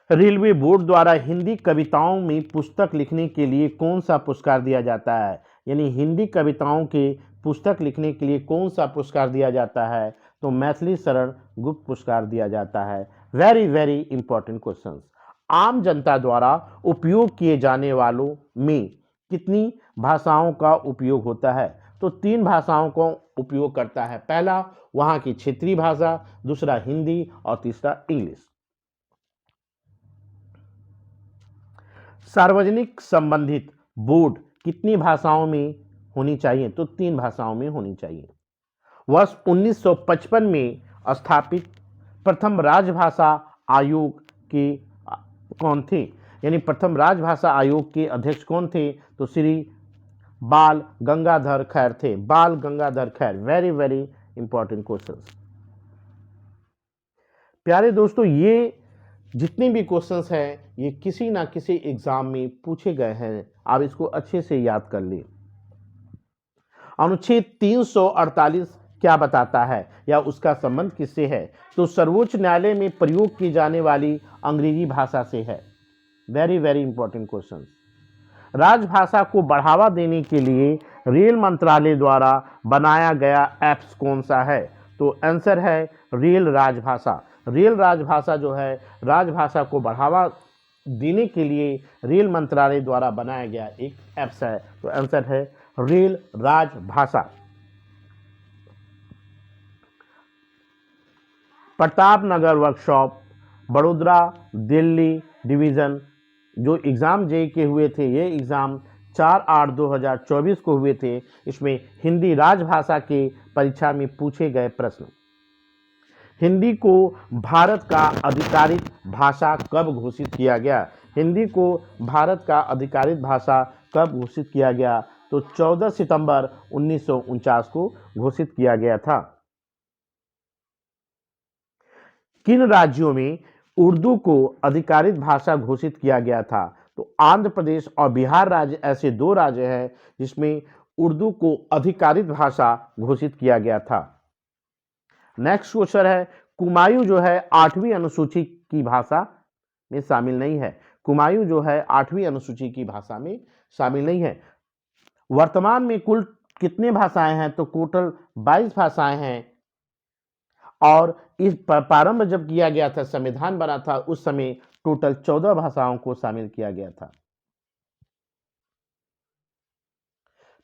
रेलवे बोर्ड द्वारा हिंदी कविताओं में पुस्तक लिखने के लिए कौन सा पुरस्कार दिया जाता है? यानी हिंदी कविताओं के पुस्तक लिखने के लिए कौन सा पुरस्कार दिया जाता है? तो मैथिली शरण गुप्त पुरस्कार दिया जाता है। Very very important questions. आम जनता द्वारा उपयोग किए जाने वालों में कितनी भाषाओं का उपयोग होता है? तो 3 भाषाओं को उपयोग करता है। पहला वहां की क्षेत्रीय भाषा, दूसरा हिंदी और तीसरा इंग्लिश। सार्वजनिक संबंधित बोर्ड कितनी भाषाओं में होनी चाहिए? तो 3 भाषाओं में होनी चाहिए। वर्ष 1955 में स्थापित प्रथम राजभाषा आयोग के कौन थे? यानी प्रथम राजभाषा आयोग के अध्यक्ष कौन थे? तो श्री बाल गंगाधर खैर थे। बाल गंगाधर खैर। Very very important questions. प्यारे दोस्तों, ये जितने भी क्वेश्चंस हैं ये किसी ना किसी एग्जाम में पूछे गए हैं, आप इसको अच्छे से याद कर लें। अनुच्छेद 348 क्या बताता है या उसका संबंध किससे है? तो सर्वोच्च न्यायालय में प्रयोग की जाने वाली अंग्रेजी भाषा से है। Very very important question. राजभाषा को बढ़ावा देने के लिए रेल मंत्रालय द्वारा बनाया गया ऐप्स कौन सा है? तो आंसर है रेल राजभाषा। रेल राजभाषा जो है, राजभाषा को बढ़ावा देने के लिए रेल मंत्रालय द्वारा बनाया गया एक ऐप्स है। तो आंसर है रेल राजभाषा। प्रतापनगर वर्कशॉप बड़ोदरा दिल्ली डिवीज़न जो एग्ज़ाम जेईई के हुए थे, ये एग्ज़ाम 4/8/2024 को हुए थे। इसमें हिंदी राजभाषा के परीक्षा में पूछे गए प्रश्न। हिंदी को भारत का आधिकारिक भाषा कब घोषित किया गया? हिंदी को भारत का आधिकारिक भाषा कब घोषित किया गया? तो 14 सितंबर 1949 को घोषित किया गया था। किन राज्यों में उर्दू को आधिकारिक भाषा घोषित किया गया था? तो आंध्र प्रदेश और बिहार राज्य ऐसे 2 राज्य हैं जिसमें उर्दू को आधिकारिक भाषा घोषित किया गया था। नेक्स्ट क्वेश्चन है, कुमायूं जो है 8वीं अनुसूची की भाषा में शामिल नहीं है। कुमायूं जो है 8वीं अनुसूची की भाषा में शामिल नहीं है। वर्तमान में कुल कितने भाषाएं हैं? तो टोटल 22 भाषाएं हैं। और इस प्रारंभ जब किया गया था, संविधान बना था, उस समय टोटल 14 भाषाओं को शामिल किया गया था।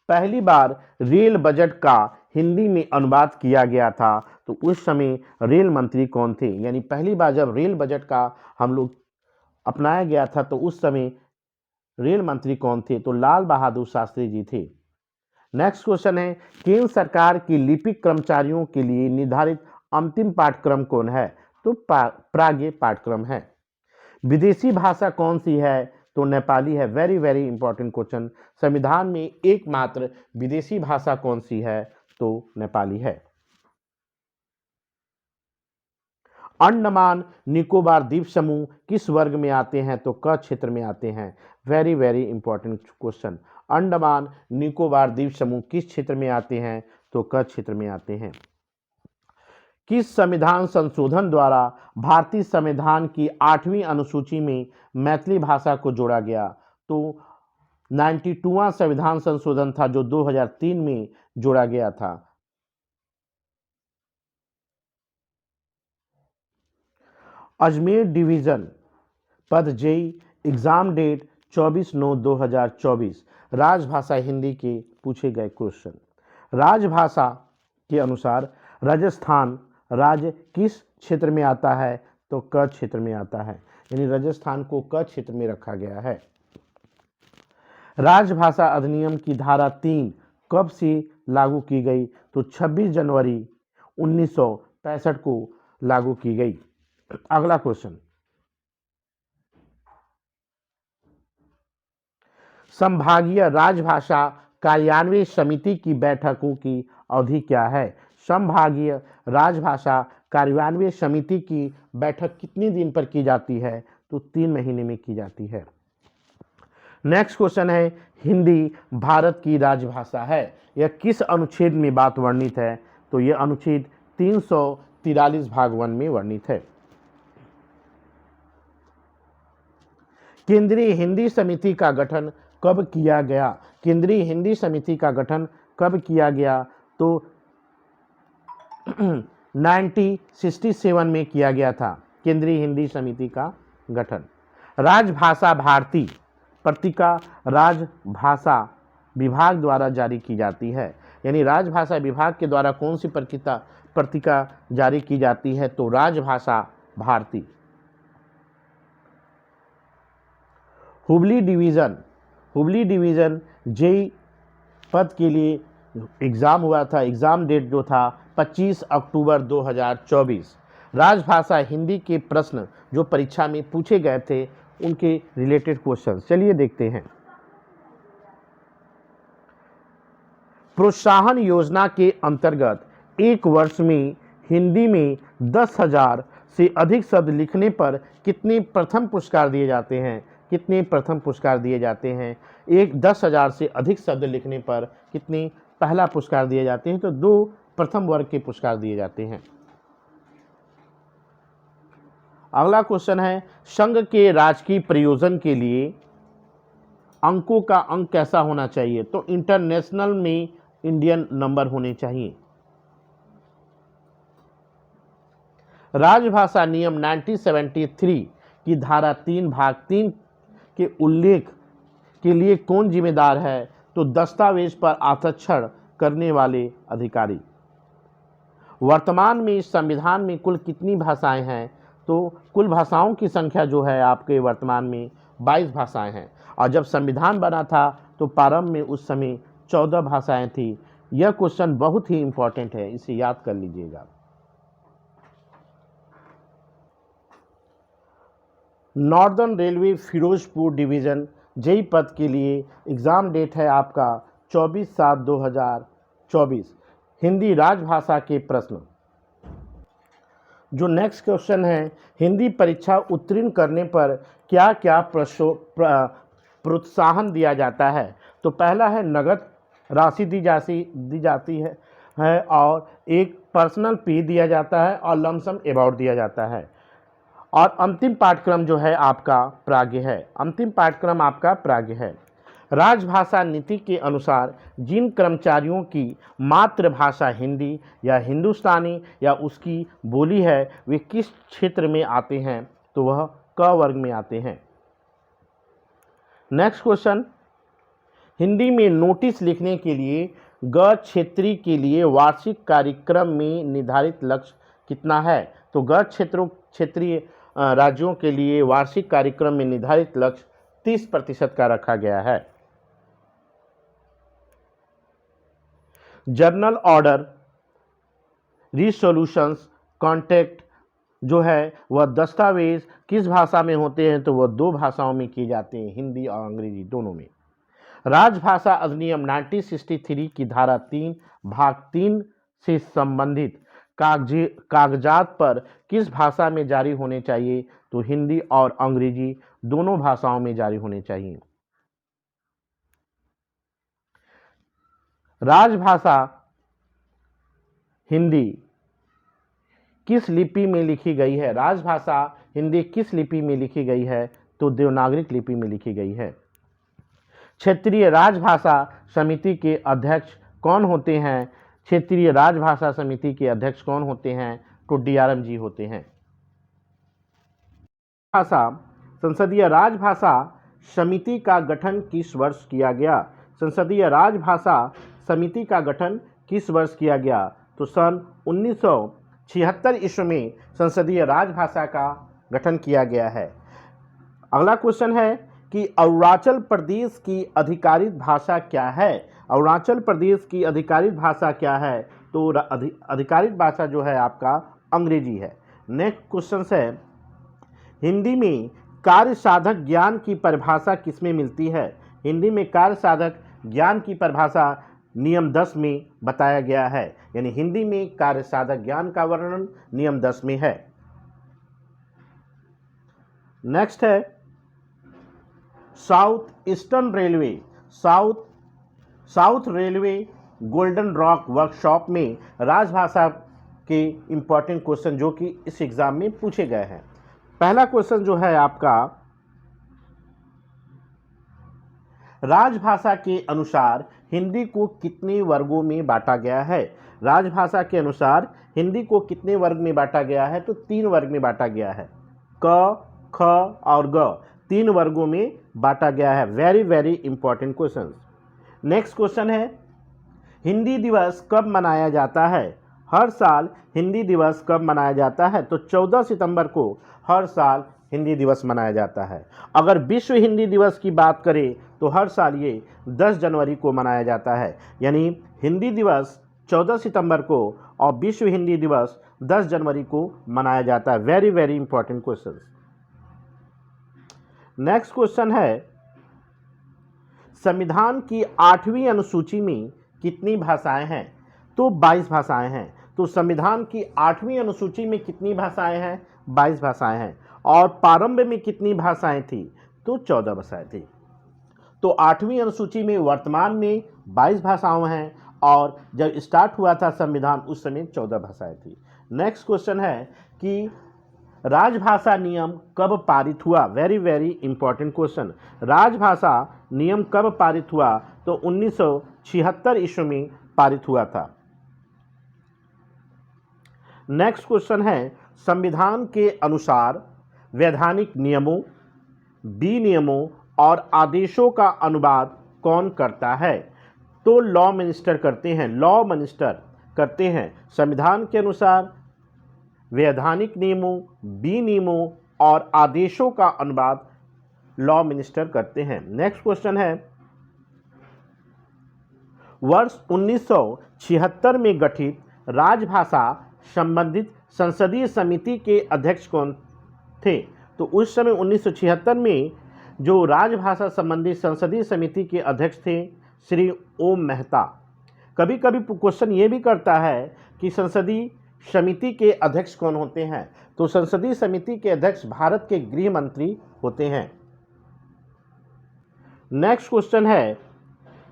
पहली बार रेल बजट का हिंदी में अनुवाद किया गया था, तो उस समय रेल मंत्री कौन थे? यानी पहली बार जब रेल बजट का हम लोग अपनाया गया था तो उस समय रेल मंत्री कौन थे? तो लाल बहादुर शास्त्री जी थे। नेक्स्ट क्वेश्चन है, केंद्र सरकार की लिपिक कर्मचारियों के लिए निर्धारित अंतिम पाठ्यक्रम कौन है? तो प्राज्ञ पाठ्यक्रम है। विदेशी भाषा कौन सी है? तो नेपाली है। Very very important question. संविधान में एकमात्र विदेशी भाषा कौन सी है? तो नेपाली है। अंडमान निकोबार द्वीप समूह किस वर्ग में आते हैं? तो क क्षेत्र में आते हैं। Very very important question. Andaman Nicobar द्वीप समूह किस क्षेत्र में आते हैं? तो क क्षेत्र में आते हैं। किस संविधान संशोधन द्वारा भारतीय संविधान की 8वीं अनुसूची में मैथिली भाषा को जोड़ा गया? तो 92वां संविधान संशोधन था जो 2003 में जोड़ा गया था। अजमेर डिवीजन पद जेईई एग्जाम डेट 24/9/2024। राजभाषा हिंदी के पूछे गए क्वेश्चन। राजभाषा के अनुसार राजस्थान राज्य किस क्षेत्र में आता है? तो क क्षेत्र में आता है। यानी राजस्थान को क क्षेत्र में रखा गया है। राजभाषा अधिनियम की धारा 3 कब से लागू की गई? तो 26 जनवरी 1965 को लागू की गई। अगला क्वेश्चन, संभागीय राजभाषा कार्यान्वयन समिति की बैठकों की अवधि क्या है? संभागीय राजभाषा कार्यान्वयन समिति की बैठक कितने दिन पर की जाती है? तो 3 महीने में की जाती है। नेक्स्ट क्वेश्चन है, हिंदी भारत की राजभाषा है, यह किस अनुच्छेद में बात वर्णित है? तो यह अनुच्छेद 343 भाग 1 में वर्णित है। केंद्रीय हिंदी समिति का गठन कब किया गया? केंद्रीय हिंदी समिति का गठन कब किया गया? तो 1967 में किया गया था केंद्रीय हिंदी समिति का गठन। राजभाषा भारती पत्रिका राजभाषा विभाग द्वारा जारी की जाती है। यानी राजभाषा विभाग के द्वारा कौन सी पत्रिका जारी की जाती है? तो राजभाषा भारती। हुबली डिवीज़न जेई पद के लिए एग्ज़ाम हुआ था। एग्ज़ाम डेट जो था 25 अक्टूबर 2024। राजभाषा हिंदी के प्रश्न जो परीक्षा में पूछे गए थे उनके रिलेटेड क्वेश्चन चलिए देखते हैं। प्रोत्साहन योजना के अंतर्गत एक वर्ष में हिंदी में 10,000 से अधिक शब्द लिखने पर कितने प्रथम पुरस्कार दिए जाते हैं? कितने प्रथम पुरस्कार दिए जाते हैं? 10,000 से अधिक शब्द लिखने पर कितने पहला पुरस्कार दिए जाते हैं? तो 2 प्रथम वर्ग के पुरस्कार दिए जाते हैं। अगला क्वेश्चन है, संघ के राजकीय प्रयोजन के लिए अंकों का अंक कैसा होना चाहिए? तो इंटरनेशनल में इंडियन नंबर होने चाहिए। राजभाषा नियम 1973 की धारा 3 भाग 3 के उल्लेख के लिए कौन जिम्मेदार है? तो दस्तावेज पर हस्ताक्षर करने वाले अधिकारी। वर्तमान में इस संविधान में कुल कितनी भाषाएं हैं? तो कुल भाषाओं की संख्या जो है आपके वर्तमान में 22 भाषाएं हैं, और जब संविधान बना था तो प्रारंभ में उस समय 14 भाषाएं थी। यह क्वेश्चन बहुत ही इंपॉर्टेंट है, इसे याद कर लीजिएगा। Northern railway Firozpur division JE पद के लिए एग्ज़ाम डेट है आपका 24/7/2024। हिंदी राजभाषा के प्रश्न। जो नेक्स्ट क्वेश्चन है, हिंदी परीक्षा उत्तीर्ण करने पर क्या क्या प्रोत्साहन दिया जाता है? तो पहला है नगद राशि दी जाती है और एक पर्सनल फी दिया जाता है और लमसम अवार्ड दिया जाता है। और अंतिम पाठ्यक्रम जो है आपका प्राज्ञ है। अंतिम पाठ्यक्रम आपका प्राज्ञ है। राजभाषा नीति के अनुसार जिन कर्मचारियों की मातृभाषा हिंदी या हिंदुस्तानी या उसकी बोली है वे किस क्षेत्र में आते हैं? तो वह क वर्ग में आते हैं। नेक्स्ट क्वेश्चन, हिंदी में नोटिस लिखने के लिए ग क्षेत्रीय के लिए वार्षिक कार्यक्रम में निर्धारित लक्ष्य कितना है? तो ग क्षेत्रीय राज्यों के लिए वार्षिक कार्यक्रम में निर्धारित लक्ष्य 30% का रखा गया है। जर्नल ऑर्डर रिसोल्यूशंस कॉन्ट्रैक्ट जो है वह दस्तावेज किस भाषा में होते हैं? तो वह 2 भाषाओं में किए जाते हैं, हिंदी और अंग्रेजी दोनों में। राजभाषा अधिनियम 1963 की धारा 3 भाग 3 से संबंधित कागजात पर किस भाषा में जारी होने चाहिए? तो हिंदी और अंग्रेजी दोनों भाषाओं में जारी होने चाहिए। राजभाषा हिंदी किस लिपि में लिखी गई है? राजभाषा हिंदी किस लिपि में लिखी गई है? तो देवनागरी लिपि में लिखी गई है। क्षेत्रीय राजभाषा समिति के अध्यक्ष कौन होते हैं? क्षेत्रीय राजभाषा समिति के अध्यक्ष कौन होते हैं? तो DRM जी होते हैं। संसदीय राजभाषा समिति का गठन किस वर्ष किया गया? संसदीय राजभाषा समिति का गठन किस वर्ष किया गया? तो सन 1976 ईस्वी में संसदीय राजभाषा का गठन किया गया है। अगला क्वेश्चन है कि अरुणाचल प्रदेश की आधिकारिक भाषा क्या है? अरुणाचल प्रदेश की आधिकारिक भाषा क्या है? तो आधिकारिक भाषा जो है आपका अंग्रेजी है। नेक्स्ट क्वेश्चन है, हिंदी में कार्य साधक ज्ञान की परिभाषा किसमें मिलती है? हिंदी में कार्य साधक ज्ञान की परिभाषा नियम 10 में बताया गया है, यानी हिंदी में कार्य साधक ज्ञान का वर्णन नियम 10 में है। नेक्स्ट है south eastern railway south railway golden rock workshop में राजभाषा के इंपॉर्टेंट क्वेश्चन जो कि इस एग्जाम में पूछे गए हैं। पहला क्वेश्चन जो है आपका, राजभाषा के अनुसार हिंदी को कितने वर्गों में बांटा गया है? राजभाषा के अनुसार हिंदी को कितने वर्ग में बांटा गया है? तो 3 वर्ग में बांटा गया है। क, ख और ग 3 वर्गों में बांटा गया है। Very very important question. Next question है, हिंदी दिवस कब मनाया जाता है? हर साल हिंदी दिवस कब मनाया जाता है? तो 14 सितंबर को हर साल हिंदी दिवस मनाया जाता है। अगर विश्व हिंदी दिवस की बात करें तो हर साल ये 10 जनवरी को मनाया जाता है। यानी हिंदी दिवस 14 सितंबर को और विश्व हिंदी दिवस 10 जनवरी को मनाया जाता है। Very very important question. Next question है, संविधान की 8वीं अनुसूची में कितनी भाषाएं हैं? तो 22 भाषाएं हैं। तो संविधान की 8वीं अनुसूची में कितनी भाषाएं हैं? 22 भाषाएं हैं। और प्रारंभ में कितनी भाषाएं थी? तो 14 भाषाएं थी। तो 8वीं अनुसूची में वर्तमान में 22 भाषाएं हैं और जब स्टार्ट हुआ था संविधान उस समय 14 भाषाएं थी। नेक्स्ट क्वेश्चन है कि राजभाषा नियम कब पारित हुआ? Very very important question. राजभाषा नियम कब पारित हुआ? तो 1976 ईस्वी में पारित हुआ था। नेक्स्ट क्वेश्चन है, संविधान के अनुसार वैधानिक नियमों, विनियमों और आदेशों का अनुवाद कौन करता है? तो लॉ मिनिस्टर करते हैं। लॉ मिनिस्टर करते हैं। संविधान के अनुसार वैधानिक नियमों, विनियमों और आदेशों का अनुवाद लॉ मिनिस्टर करते हैं। नेक्स्ट क्वेश्चन है, वर्ष 1976 में गठित राजभाषा संबंधित संसदीय समिति के अध्यक्ष कौन थे? तो उस समय 1976 में जो राजभाषा संबंधी संसदीय समिति के अध्यक्ष थे श्री ओम मेहता। कभी कभी क्वेश्चन ये भी करता है कि संसदीय समिति के अध्यक्ष कौन होते हैं? तो संसदीय समिति के अध्यक्ष भारत के गृह मंत्री होते हैं। नेक्स्ट क्वेश्चन है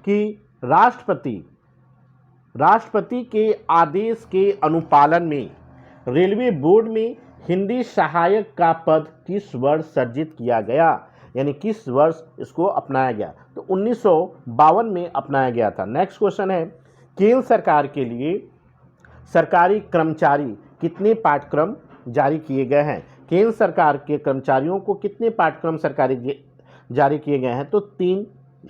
कि राष्ट्रपति के आदेश के अनुपालन में रेलवे बोर्ड में हिंदी सहायक का पद किस वर्ष सृजित किया गया? यानी किस वर्ष इसको अपनाया गया? तो 1952 में अपनाया गया था। नेक्स्ट क्वेश्चन है, केंद्र सरकार के लिए सरकारी कर्मचारी कितने पाठ्यक्रम जारी किए गए हैं? केंद्र सरकार के कर्मचारियों को कितने पाठ्यक्रम सरकारी जारी किए गए हैं? तो 3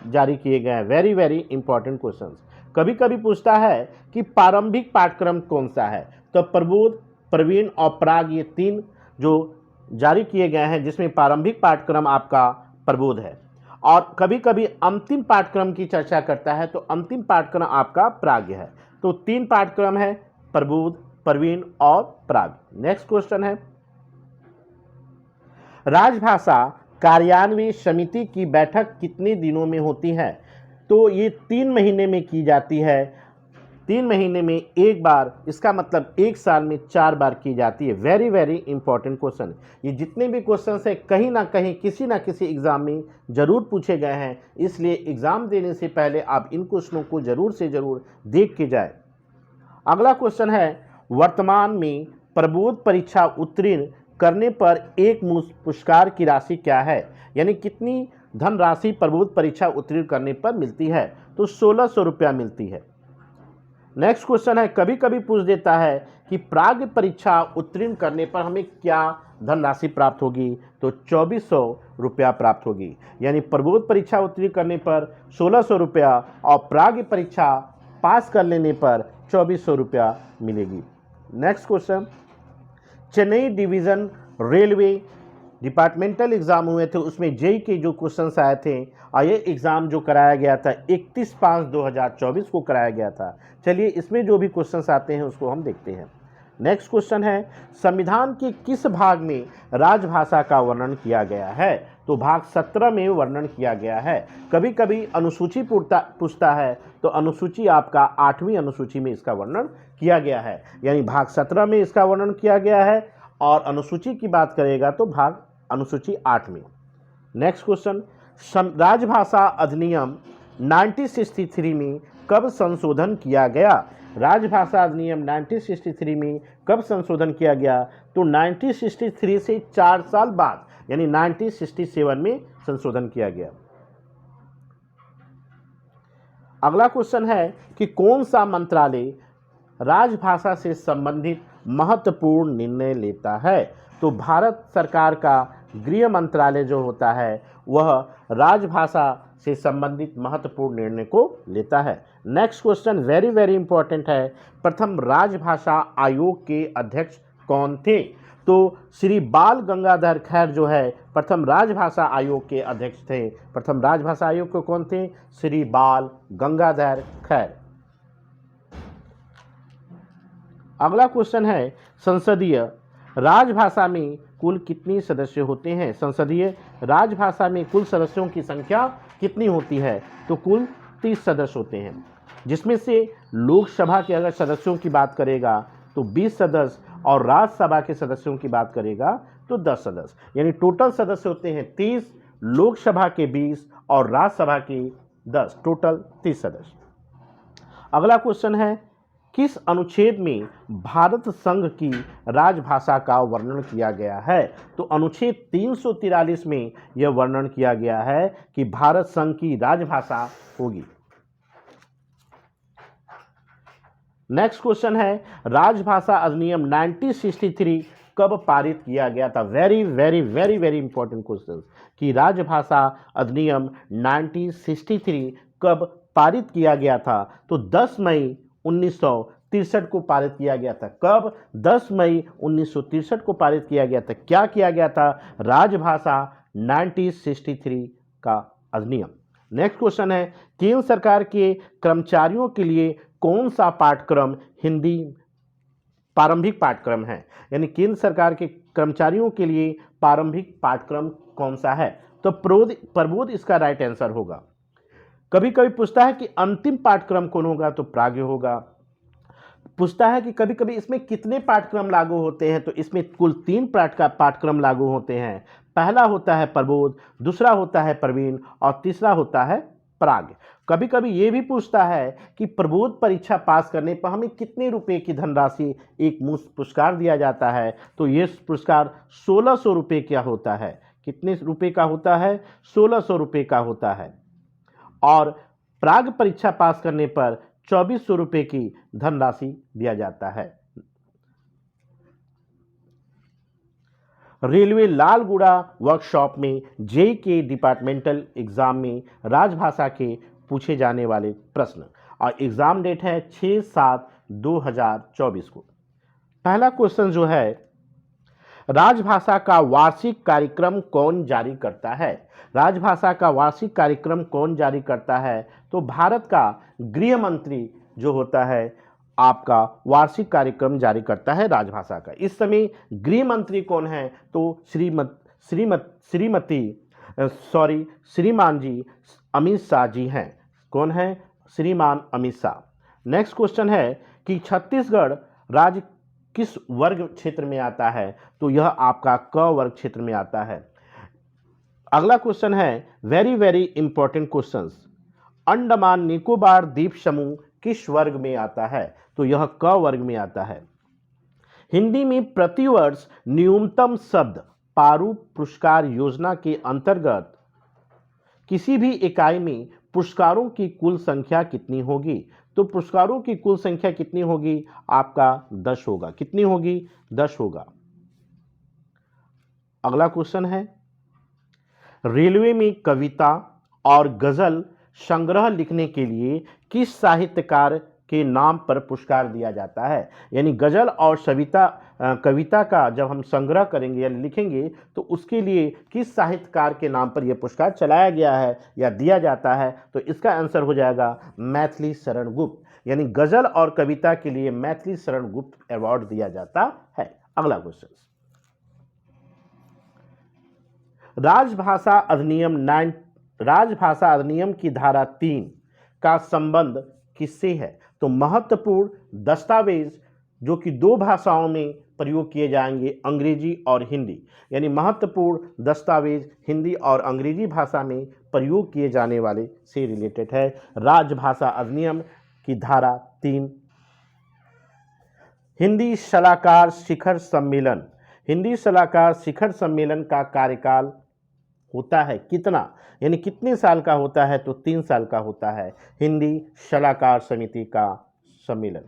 जारी किए गए हैं। Very very important question. कभी कभी पूछता है कि प्रारंभिक पाठ्यक्रम कौन सा है? तो प्रबोध, प्रवीण और प्राग, ये 3 जो जारी किए गए हैं, जिसमें प्रारंभिक पाठ्यक्रम आपका प्रबोध है। और कभी कभी अंतिम पाठ्यक्रम की चर्चा करता है तो अंतिम पाठ्यक्रम आपका प्राग है। तो 3 पाठ्यक्रम है, प्रबोध, प्रवीण और प्राग। नेक्स्ट क्वेश्चन है, राजभाषा कार्यान्वयन समिति की बैठक कितने दिनों में होती है? तो ये 3 महीने में की जाती है। 3 महीने में एक बार, इसका मतलब 1 साल में 4 बार की जाती है। Very very important question. ये जितने भी क्वेश्चन है कहीं ना कहीं किसी ना किसी एग्जाम में जरूर पूछे गए हैं, इसलिए एग्जाम देने से पहले आप इन क्वेश्चनों को जरूर से जरूर देख के जाए। अगला क्वेश्चन है, वर्तमान में प्रबोध परीक्षा उत्तीर्ण करने पर एक पुरस्कार की राशि क्या है? यानी कितनी धनराशि प्रबोध परीक्षा उत्तीर्ण करने पर मिलती है? तो 1600 रुपया मिलती है। नेक्स्ट क्वेश्चन है, कभी कभी पूछ देता है कि प्राग परीक्षा उत्तीर्ण करने पर हमें क्या धनराशि प्राप्त होगी? तो 2400 रुपया प्राप्त होगी। यानी प्रबोध परीक्षा उत्तीर्ण करने पर 1600 रुपया और प्राग परीक्षा पास कर लेने पर 2400 रुपया मिलेगी। Next question, Chennai division railway departmental exam हुए थे, उसमें जेई के जो क्वेश्चंस आए थे और ये एग्ज़ाम जो कराया गया था 31/5/2024 को कराया गया था। चलिए इसमें जो भी क्वेश्चंस आते हैं उसको हम देखते हैं। नेक्स्ट क्वेश्चन है, संविधान के किस भाग में राजभाषा का वर्णन किया गया है? तो भाग 17 में वर्णन किया गया है। कभी कभी अनुसूची पूछता है तो अनुसूची आपका 8वीं अनुसूची में इसका वर्णन किया गया है। यानी भाग 17 में इसका वर्णन किया गया है और अनुसूची की बात करेगा तो भाग अनुसूची 8 में। नेक्स्ट क्वेश्चन, राजभाषा अधिनियम 1963 में कब संशोधन किया गया? राजभाषा अधिनियम 1963 में कब संशोधन किया गया? तो 1963 से 4 साल बाद यानी 1967 में संशोधन किया गया। अगला क्वेश्चन है कि कौन सा मंत्रालय राजभाषा से संबंधित महत्वपूर्ण निर्णय लेता है? तो भारत सरकार का गृह मंत्रालय जो होता है वह राजभाषा से संबंधित महत्वपूर्ण निर्णय को लेता है। Next question very very important है, प्रथम राजभाषा आयोग के अध्यक्ष कौन थे? तो श्री बाल गंगाधर खैर जो है प्रथम राजभाषा आयोग के अध्यक्ष थे। प्रथम राजभाषा आयोग के कौन थे? श्री बाल गंगाधर खैर। अगला क्वेश्चन है, संसदीय राजभाषा में कुल कितने सदस्य होते हैं? संसदीय राजभाषा में कुल सदस्यों की संख्या कितनी होती है? तो कुल 30 सदस्य होते हैं, जिसमें से लोकसभा के अगर सदस्यों की बात करेगा तो 20 सदस्य और राज्यसभा के सदस्यों की बात करेगा तो 10 सदस्य, यानी टोटल सदस्य होते हैं 30, लोकसभा के 20 और राज्यसभा के 10, टोटल 30 सदस्य। अगला क्वेश्चन है, किस अनुच्छेद में भारत संघ की राजभाषा का वर्णन किया गया है? तो अनुच्छेद 343 में यह वर्णन किया गया है कि भारत संघ की राजभाषा होगी। नेक्स्ट क्वेश्चन है, राजभाषा अधिनियम 1963 कब पारित किया गया था? Very very very very important question कि राजभाषा अधिनियम 1963 कब पारित किया गया था? तो 10 मई 1963 को पारित किया गया था। कब? 10 मई 1963 को पारित किया गया था। क्या किया गया था? राजभाषा 1963 का अधिनियम। नेक्स्ट क्वेश्चन है, केंद्र सरकार के कर्मचारियों के लिए कौन सा पाठ्यक्रम हिंदी प्रारंभिक पाठ्यक्रम है? यानी केंद्र सरकार के कर्मचारियों के लिए प्रारंभिक पाठ्यक्रम कौन सा है? तो प्रबोध इसका राइट आंसर होगा। कभी कभी पूछता है कि अंतिम पाठ्यक्रम कौन होगा? तो प्राग्ञ होगा। पूछता है कि कभी कभी इसमें कितने पाठ्यक्रम लागू होते हैं? तो इसमें कुल 3 पाठ्यक्रम लागू होते हैं। पहला होता है प्रबोध, दूसरा होता है प्रवीण और तीसरा होता है प्राग्ञ। कभी कभी ये भी पूछता है कि प्रबोध परीक्षा पास करने पर हमें कितने रुपए की धनराशि एक मुश्त पुरस्कार दिया जाता है? तो ये पुरस्कार 1600 रुपये का होता है। कितने रुपए का होता है? 1600 रुपये का होता है। और प्राग्ञ परीक्षा पास करने पर 2400 रुपये की धनराशि दिया जाता है। रेलवे लालगुड़ा वर्कशॉप में जेईई के डिपार्टमेंटल एग्जाम में राजभाषा के पूछे जाने वाले प्रश्न, और एग्जाम डेट है 6/7/2024 को। पहला क्वेश्चन जो है, राजभाषा का वार्षिक कार्यक्रम कौन जारी करता है? राजभाषा का वार्षिक कार्यक्रम कौन जारी करता है? तो भारत का गृह मंत्री जो होता है आपका वार्षिक कार्यक्रम जारी करता है राजभाषा का। इस समय गृह मंत्री कौन है? तो श्रीमान जी अमित शाह जी हैं। कौन है? श्रीमान अमित शाह। नेक्स्ट क्वेश्चन है कि छत्तीसगढ़ राज्य किस वर्ग क्षेत्र में आता है? तो यह आपका क वर्ग क्षेत्र में आता है। अगला क्वेश्चन है very very important questions, Andaman Nicobar द्वीप समूह किस वर्ग में आता है? तो यह क वर्ग में आता है। हिंदी में प्रतिवर्ष न्यूनतम शब्द पारू पुरस्कार योजना के अंतर्गत किसी भी इकाई में पुरस्कारों की कुल संख्या कितनी होगी? तो पुरस्कारों की कुल संख्या कितनी होगी? आपका 10 होगा। कितनी होगी? 10 होगा। अगला क्वेश्चन है, रेलवे में कविता और गजल संग्रह लिखने के लिए किस साहित्यकार के नाम पर पुरस्कार दिया जाता है? यानी गजल और कविता का जब हम संग्रह करेंगे या लिखेंगे तो उसके लिए किस साहित्यकार के नाम पर यह पुरस्कार चलाया गया है या दिया जाता है? तो इसका आंसर हो जाएगा मैथिली शरण गुप्त। यानी गजल और कविता के लिए मैथिली शरण गुप्त अवार्ड दिया जाता है। अगला क्वेश्चन, राजभाषा अधिनियम की धारा 3 का संबंध किससे है? तो महत्वपूर्ण दस्तावेज जो कि 2 भाषाओं में प्रयोग किए जाएंगे, अंग्रेजी और हिंदी, यानी महत्वपूर्ण दस्तावेज हिंदी और अंग्रेजी भाषा में प्रयोग किए जाने वाले से रिलेटेड है राजभाषा अधिनियम की धारा 3। हिंदी सलाहकार शिखर सम्मेलन, हिंदी सलाहकार शिखर सम्मेलन का कार्यकाल होता है कितना? यानी कितने साल का होता है? तो 3 साल का होता है हिंदी सलाहकार समिति का सम्मेलन।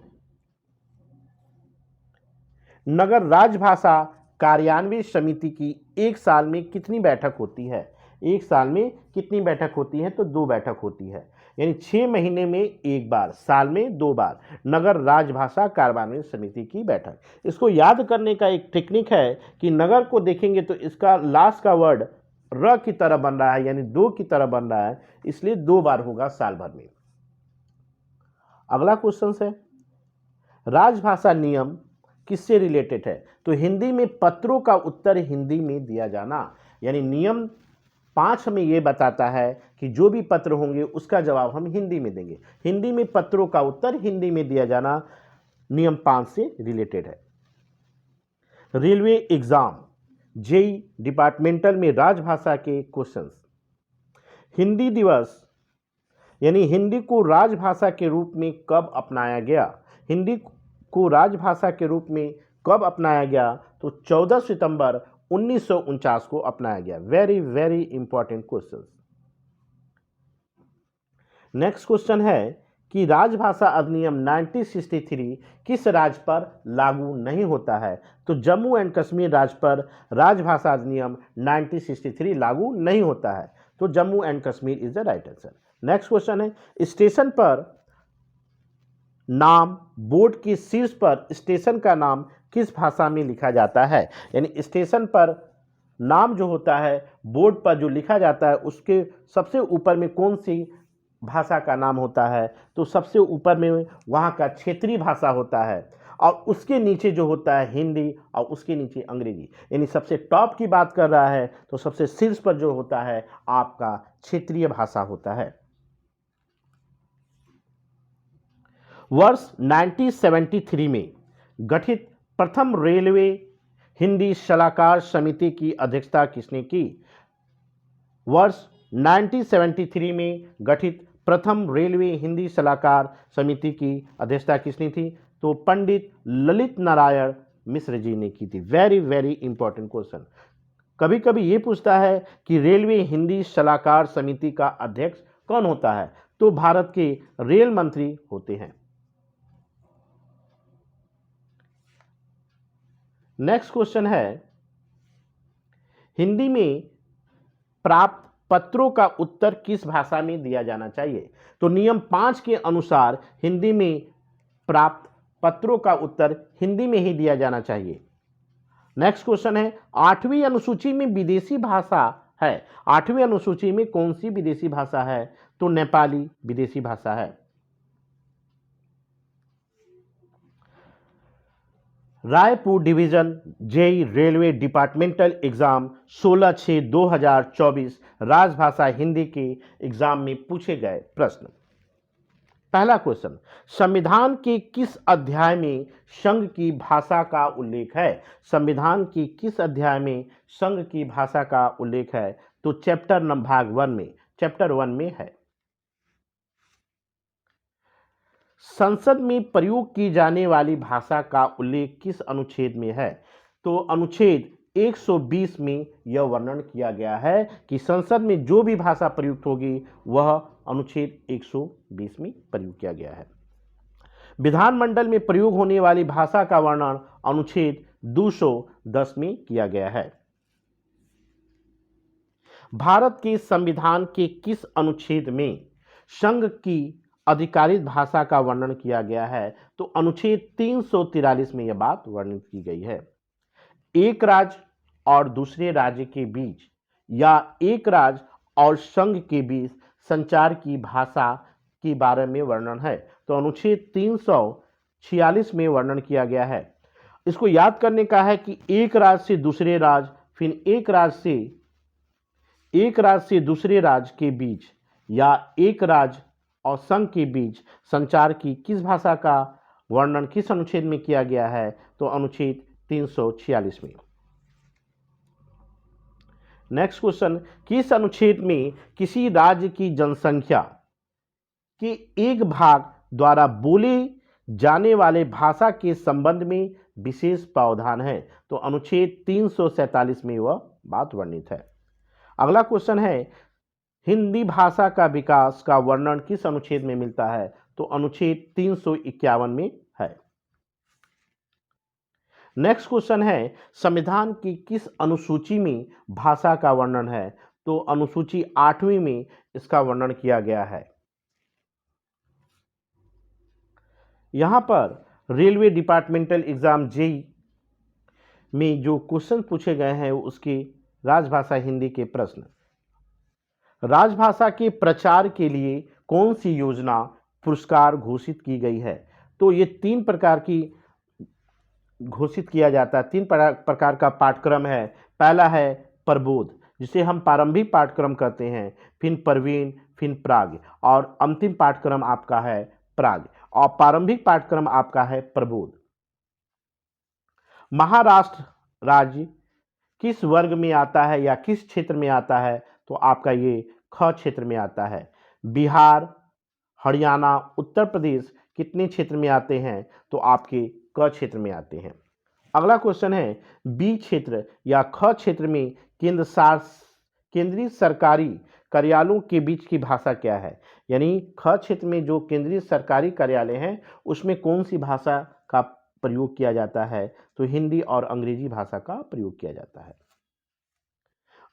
नगर राजभाषा कार्यान्वयन समिति की 1 साल में कितनी बैठक होती है? 1 साल में कितनी बैठक होती है? तो 2 बैठक होती है। यानी 6 महीने में एक बार, साल में 2 बार नगर राजभाषा कार्यान्वयन समिति की बैठक। इसको याद करने का एक टेक्निक है कि नगर को देखेंगे तो इसका लास्ट का वर्ड र की तरह बन रहा है, यानी 2 की तरह बन रहा है, इसलिए 2 बार होगा साल भर में। अगला क्वेश्चन है, राजभाषा नियम किससे रिलेटेड है? तो हिंदी में पत्रों का उत्तर हिंदी में दिया जाना, यानी नियम 5 हमें यह बताता है कि जो भी पत्र होंगे उसका जवाब हम हिंदी में देंगे। हिंदी में पत्रों का उत्तर हिंदी में दिया जाना नियम 5 से रिलेटेड है। रेलवे एग्जाम जेई डिपार्टमेंटल में राजभाषा के क्वेश्चंस। हिंदी दिवस यानी हिंदी को राजभाषा के रूप में कब अपनाया गया? हिंदी को राजभाषा के रूप में कब अपनाया गया? तो 14 सितंबर 1949 को अपनाया गया। Very very important question. Next question है कि राजभाषा अधिनियम 1963 किस राज्य पर लागू नहीं होता है? तो जम्मू एंड कश्मीर राज्य पर राजभाषा अधिनियम 1963 लागू नहीं होता है, तो Jammu and Kashmir is the right answer. Next question है, स्टेशन पर नाम बोर्ड के शीर्ष पर स्टेशन का नाम किस भाषा में लिखा जाता है? यानी स्टेशन पर नाम जो होता है बोर्ड पर जो लिखा जाता है उसके सबसे ऊपर में कौन सी भाषा का नाम होता है? तो सबसे ऊपर में वहाँ का क्षेत्रीय भाषा होता है, और उसके नीचे जो होता है हिंदी, और उसके नीचे अंग्रेजी। यानी सबसे टॉप की बात कर रहा है तो सबसे शीर्ष पर जो होता है आपका क्षेत्रीय भाषा होता है। वर्ष 1973 में गठित प्रथम रेलवे हिंदी सलाहकार समिति की अध्यक्षता किसने की? वर्ष 1973 में गठित प्रथम रेलवे हिंदी सलाहकार समिति की अध्यक्षता किसने थी? तो पंडित ललित नारायण मिश्र जी ने की थी। Very very important question. कभी कभी ये पूछता है कि रेलवे हिंदी सलाहकार समिति का अध्यक्ष कौन होता है? तो भारत के रेल मंत्री होते हैं। नेक्स्ट क्वेश्चन है, हिंदी में प्राप्त पत्रों का उत्तर किस भाषा में दिया जाना चाहिए? तो नियम 5 के अनुसार हिंदी में प्राप्त पत्रों का उत्तर हिंदी में ही दिया जाना चाहिए। नेक्स्ट क्वेश्चन है, 8वीं अनुसूची में विदेशी भाषा है, 8वीं अनुसूची में कौन सी विदेशी भाषा है? तो नेपाली विदेशी भाषा है। Raipur division JE railway departmental exam 16/6/2024 राजभाषा हिंदी के एग्जाम में पूछे गए प्रश्न। पहला क्वेश्चन, संविधान के किस अध्याय में संघ की भाषा का उल्लेख है? संविधान की किस अध्याय में संघ की भाषा का उल्लेख है? तो चैप्टर भाग 1 में, चैप्टर 1 में है। संसद में प्रयोग की जाने वाली भाषा का उल्लेख किस अनुच्छेद में है? तो अनुच्छेद 120 में यह वर्णन किया गया है कि संसद में जो भी भाषा प्रयुक्त होगी वह अनुच्छेद 120 में प्रयोग किया गया है। विधानमंडल में प्रयोग होने वाली भाषा का वर्णन अनुच्छेद 210 में किया गया है। भारत के संविधान के किस अनुच्छेद में संघ की अधिकारित भाषा का वर्णन किया गया है? तो अनुच्छेद 343 में यह बात वर्णित की गई है। एक राज्य और दूसरे राज्य के बीच या एक राज्य और संघ के बीच संचार की भाषा के बारे में वर्णन है, तो अनुच्छेद 346 में वर्णन किया गया है। इसको याद करने का है कि एक राज्य से दूसरे राज्य, फिर एक राज्य से दूसरे राज्य के बीच या एक राज्य और संघ के बीच संचार की किस भाषा का वर्णन किस अनुच्छेद में किया गया है? तो अनुच्छेद 346 में। नेक्स्ट क्वेश्चन, किस अनुच्छेद में किसी राज्य की जनसंख्या के एक भाग द्वारा बोले जाने वाले भाषा के संबंध में विशेष प्रावधान है? तो अनुच्छेद 347 में वह बात वर्णित है। अगला क्वेश्चन है, हिंदी भाषा का विकास का वर्णन किस अनुच्छेद में मिलता है? तो अनुच्छेद 351 में है। नेक्स्ट क्वेश्चन है, संविधान की किस अनुसूची में भाषा का वर्णन है? तो अनुसूची 8वीं में इसका वर्णन किया गया है। यहाँ पर रेलवे डिपार्टमेंटल एग्जाम जेई में जो क्वेश्चन पूछे गए हैं उसके राजभाषा हिंदी के प्रश्न। राजभाषा के प्रचार के लिए कौन सी योजना पुरस्कार घोषित की गई है? तो ये 3 प्रकार की घोषित किया जाता है, 3 प्रकार का पाठ्यक्रम है। पहला है प्रबोध, जिसे हम प्रारंभिक पाठ्यक्रम कहते हैं, फिर प्रवीण, फिर प्राग, और अंतिम पाठ्यक्रम आपका है प्राग, और प्रारंभिक पाठ्यक्रम आपका है प्रबोध। महाराष्ट्र राज्य किस वर्ग में आता है या किस क्षेत्र में आता है? तो आपका ये ख क्षेत्र में आता है। बिहार, हरियाणा, उत्तर प्रदेश कितने क्षेत्र में आते हैं? तो आपके क क्षेत्र में आते हैं। अगला क्वेश्चन है बी क्षेत्र या ख क्षेत्र में केंद्रीय सरकारी कार्यालयों के बीच की भाषा क्या है? यानी ख क्षेत्र में जो केंद्रीय सरकारी कार्यालय हैं उसमें कौन सी भाषा का प्रयोग किया जाता है? तो हिंदी और अंग्रेजी भाषा का प्रयोग किया जाता है।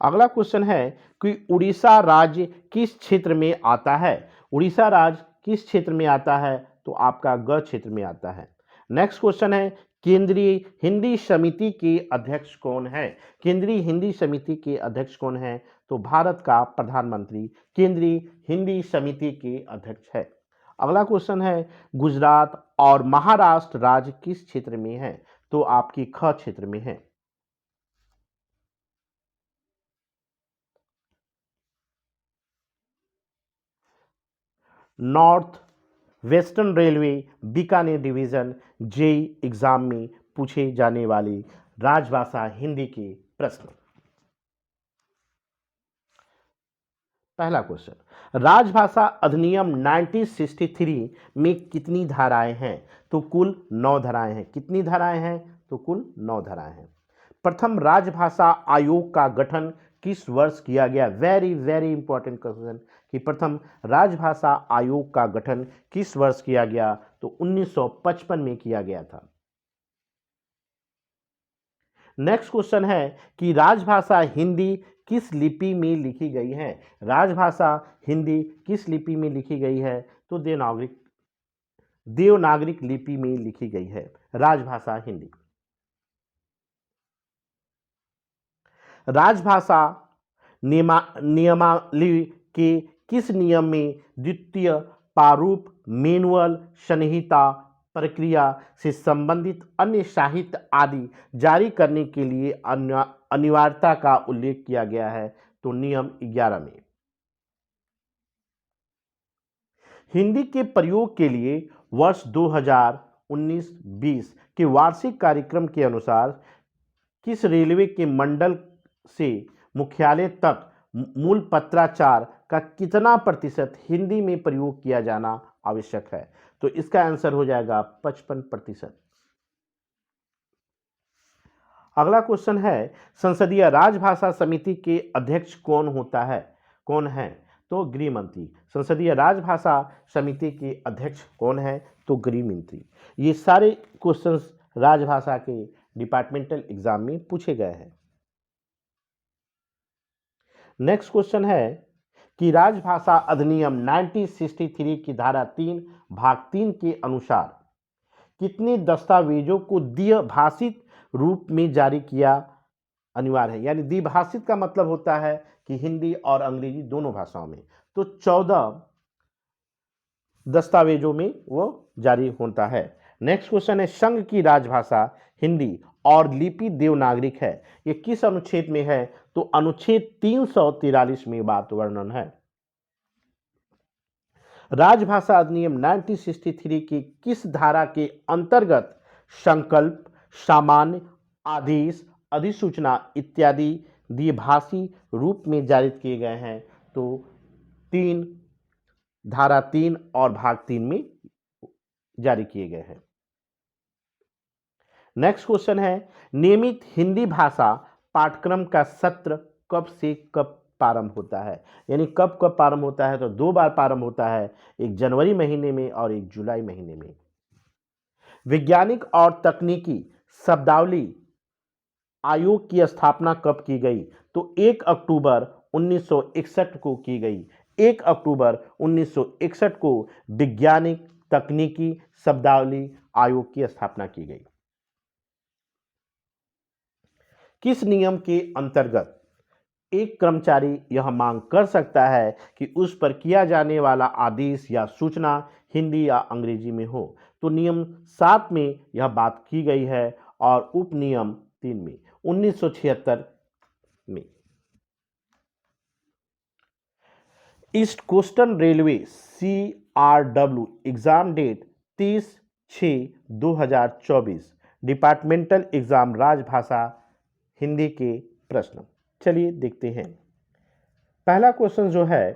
अगला क्वेश्चन है कि उड़ीसा राज्य किस क्षेत्र में आता है? उड़ीसा राज्य किस क्षेत्र में आता है? तो आपका ग क्षेत्र में आता है। नेक्स्ट क्वेश्चन है केंद्रीय हिंदी समिति के अध्यक्ष कौन है? केंद्रीय हिंदी समिति के अध्यक्ष कौन है? तो भारत का प्रधानमंत्री केंद्रीय हिंदी समिति के अध्यक्ष है। अगला क्वेश्चन है गुजरात और महाराष्ट्र राज्य किस क्षेत्र में है? तो आपकी ख क्षेत्र में है। North western railway Bikaner division JE exam में पूछे जाने वाले राजभाषा हिंदी के प्रश्न। पहला क्वेश्चन, राजभाषा अधिनियम 1963 में कितनी धाराएं हैं? तो कुल 9 धाराएं हैं। कितनी धाराएं हैं? तो कुल 9 धाराएं हैं। प्रथम राजभाषा आयोग का गठन किस वर्ष किया गया? वेरी वेरी इंपॉर्टेंट क्वेश्चन कि प्रथम राजभाषा आयोग का गठन किस वर्ष किया गया? तो 1955 में किया गया था। नेक्स्ट क्वेश्चन है कि राजभाषा हिंदी किस लिपि में लिखी गई है? राजभाषा हिंदी किस लिपि में लिखी गई है? तो देवनागरिक लिपि में लिखी गई है राजभाषा हिंदी। राजभाषा नियमावली के किस नियम में द्वितीय प्रारूप मैनुअल संहिता प्रक्रिया से संबंधित अन्य साहित्य आदि जारी करने के लिए अनिवार्यता का उल्लेख किया गया है? तो नियम 11 में। हिंदी के प्रयोग के लिए वर्ष 2019-20 के वार्षिक कार्यक्रम के अनुसार किस रेलवे के मंडल से मुख्यालय तक मूल पत्राचार का कितना प्रतिशत हिंदी में प्रयोग किया जाना आवश्यक है? तो इसका आंसर हो जाएगा 55%। अगला क्वेश्चन है संसदीय राजभाषा समिति के अध्यक्ष कौन होता है? कौन है? तो गृह मंत्री। संसदीय राजभाषा समिति के अध्यक्ष कौन है? तो गृह मंत्री। ये सारे क्वेश्चंस राजभाषा के डिपार्टमेंटल एग्जाम में पूछे गए हैं। नेक्स्ट क्वेश्चन है कि राजभाषा अधिनियम 1963 की धारा 3 भाग 3 के अनुसार कितने दस्तावेजों को द्विभाषित रूप में जारी किया अनिवार्य है? यानी द्विभाषित का मतलब होता है कि हिंदी और अंग्रेजी दोनों भाषाओं में। तो 14 दस्तावेजों में वो जारी होता है। नेक्स्ट क्वेश्चन है संघ की राजभाषा हिंदी और लिपि देवनागरिक है, ये किस अनुच्छेद में है? तो अनुच्छेद 343 में बात वर्णन है। राजभाषा अधिनियम 1963 की किस धारा के अंतर्गत संकल्प, सामान्य, आदेश, अधिसूचना इत्यादि द्विभाषी रूप में जारी किए गए हैं? तो धारा 3 और भाग 3 में जारी किए गए हैं। नेक्स्ट क्वेश्चन है नियमित हिंदी भाषा पाठ्यक्रम का सत्र कब से कब प्रारंभ होता है? यानी कब कब प्रारंभ होता है? तो 2 बार प्रारंभ होता है, एक जनवरी महीने में और एक जुलाई महीने में। वैज्ञानिक और तकनीकी शब्दावली आयोग की स्थापना कब की गई? तो 1 अक्टूबर 1961 को की गई। 1 अक्टूबर 1961 को वैज्ञानिक तकनीकी शब्दावली आयोग की स्थापना की गई? किस नियम के अंतर्गत एक कर्मचारी यह मांग कर सकता है कि उस पर किया जाने वाला आदेश या सूचना हिंदी या अंग्रेजी में हो? तो नियम 7 में यह बात की गई है और उप नियम 3 में 1976 में। East Coastern Railway CRW exam date 30/6/2024। Departmental exam राजभाषा हिंदी के प्रश्न। चलिए देखते हैं। पहला क्वेश्चन जो है,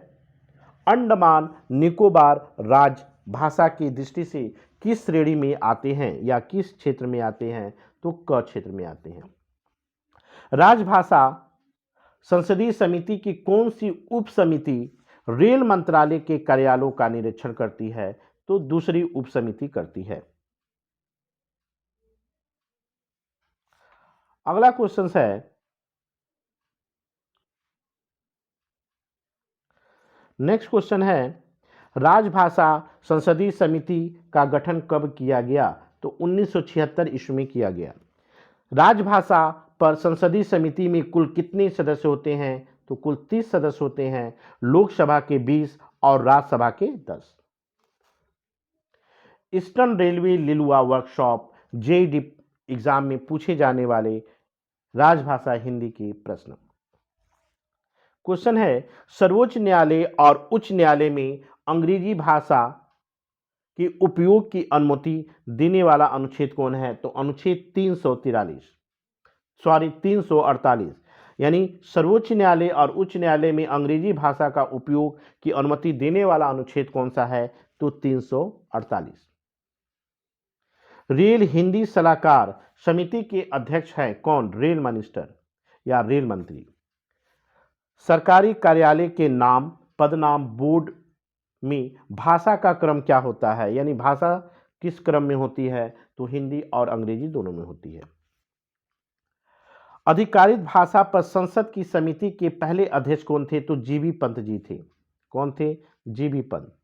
अंडमान निकोबार राजभाषा की दृष्टि से किस श्रेणी में आते हैं या किस क्षेत्र में आते हैं? तो क क्षेत्र में आते हैं। राजभाषा संसदीय समिति की कौन सी उप समिति रेल मंत्रालय के कार्यालयों का निरीक्षण करती है? तो दूसरी उप समिति करती है। अगला क्वेश्चन है, नेक्स्ट क्वेश्चन है, राजभाषा संसदीय समिति का गठन कब किया गया? तो 1976 ईस्वी में किया गया। राजभाषा पर संसदीय समिति में कुल कितने सदस्य होते हैं? तो कुल 30 सदस्य होते हैं। लोकसभा के 20 और राज्यसभा के 10। Eastern railway Liluah workshop JEE exam में पूछे जाने वाले राजभाषा हिंदी के प्रश्न। क्वेश्चन है, सर्वोच्च न्यायालय और उच्च न्यायालय में अंग्रेजी भाषा के उपयोग की अनुमति देने वाला अनुच्छेद कौन है? तो अनुच्छेद 348। यानी सर्वोच्च न्यायालय और उच्च न्यायालय में अंग्रेजी भाषा का उपयोग की अनुमति देने वाला अनुच्छेद कौन सा है? तो 348। रेल हिंदी सलाहकार समिति के अध्यक्ष हैं कौन? रेल मिनिस्टर या रेल मंत्री। सरकारी कार्यालय के नाम पदनाम बोर्ड में भाषा का क्रम क्या होता है? यानी भाषा किस क्रम में होती है? तो हिंदी और अंग्रेजी दोनों में होती है। आधिकारिक भाषा पर संसद की समिति के पहले अध्यक्ष कौन थे? तो जीबी पंत जी थे। कौन थे? जीबी पंत।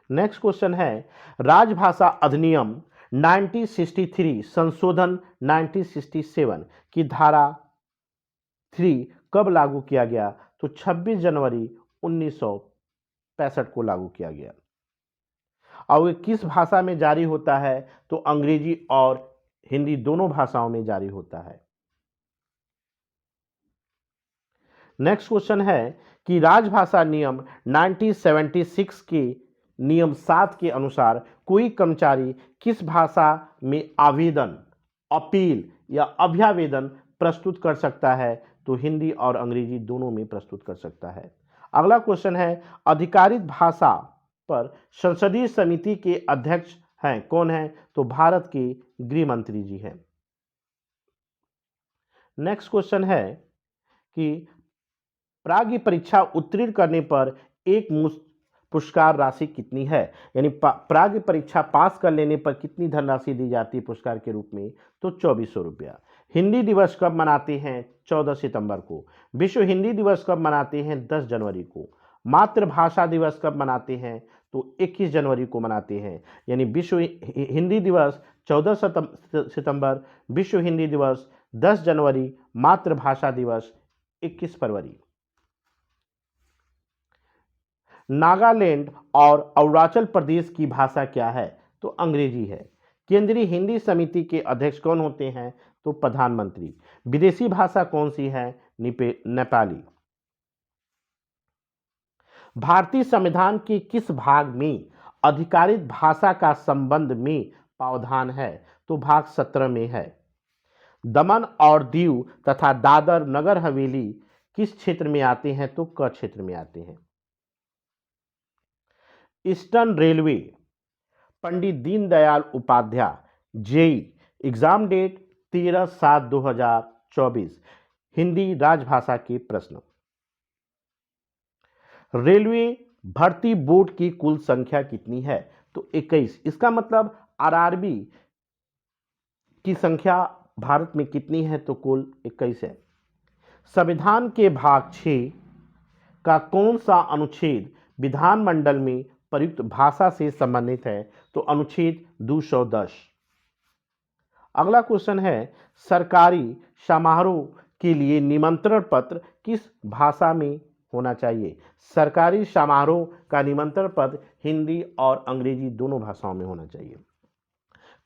नेक्स्ट क्वेश्चन है, राजभाषा अधिनियम 1963 संशोधन 1967 की धारा 3 कब लागू किया गया? तो 26 जनवरी 1965 को लागू किया गया। और ये किस भाषा में जारी होता है? तो अंग्रेजी और हिंदी दोनों भाषाओं में जारी होता है। नेक्स्ट क्वेश्चन है कि राजभाषा नियम 1976 के नियम 7 के अनुसार कोई कर्मचारी किस भाषा में आवेदन, अपील या अभ्यावेदन प्रस्तुत कर सकता है? तो हिंदी और अंग्रेजी दोनों में प्रस्तुत कर सकता है। अगला क्वेश्चन है, आधिकारिक भाषा पर संसदीय समिति के अध्यक्ष हैं कौन है? तो भारत के गृह मंत्री जी हैं। नेक्स्ट क्वेश्चन है कि प्राग्ञ परीक्षा उत्तीर्ण करने पर एक मुश्त पुरस्कार राशि कितनी है? यानी प्राग्ञ परीक्षा पास कर लेने पर कितनी धनराशि दी जाती है पुरस्कार के रूप में? तो 2400 रुपया। हिंदी दिवस कब मनाते हैं? 14 सितंबर को। विश्व हिंदी दिवस कब मनाते हैं? 10 जनवरी को। मातृभाषा दिवस कब मनाते हैं? तो 21 जनवरी को मनाते हैं। यानी विश्व हिंदी दिवस 14 सितंबर, विश्व हिंदी दिवस 10 जनवरी, मातृभाषा दिवस 21 फरवरी। नागालैंड और अरुणाचल प्रदेश की भाषा क्या है? तो अंग्रेजी है। केंद्रीय हिंदी समिति के अध्यक्ष कौन होते हैं? तो प्रधानमंत्री। विदेशी भाषा कौन सी है? नेपाली। भारतीय संविधान के किस भाग में आधिकारिक भाषा का संबंध में प्रावधान है? तो भाग 17 में है। दमन और दीव तथा दादर नगर हवेली किस क्षेत्र में आते हैं? तो क क्षेत्र में आते हैं। Eastern Railway Pandit Deendayal Upadhyay JEE exam date 13/7/2024। Hindi राजभाषा के प्रश्न। रेलवे भर्ती बोर्ड की कुल संख्या कितनी है? तो 21। इसका मतलब RRB की संख्या भारत में कितनी है? तो कुल 21 है। संविधान के भाग 6 का कौन सा अनुच्छेद विधानमंडल में प्रयुक्त भाषा से संबंधित है? तो अनुच्छेद 210। अगला क्वेश्चन है, सरकारी समारोह के लिए निमंत्रण पत्र किस भाषा में होना चाहिए? सरकारी समारोह का निमंत्रण पत्र हिंदी और अंग्रेजी दोनों भाषाओं में होना चाहिए।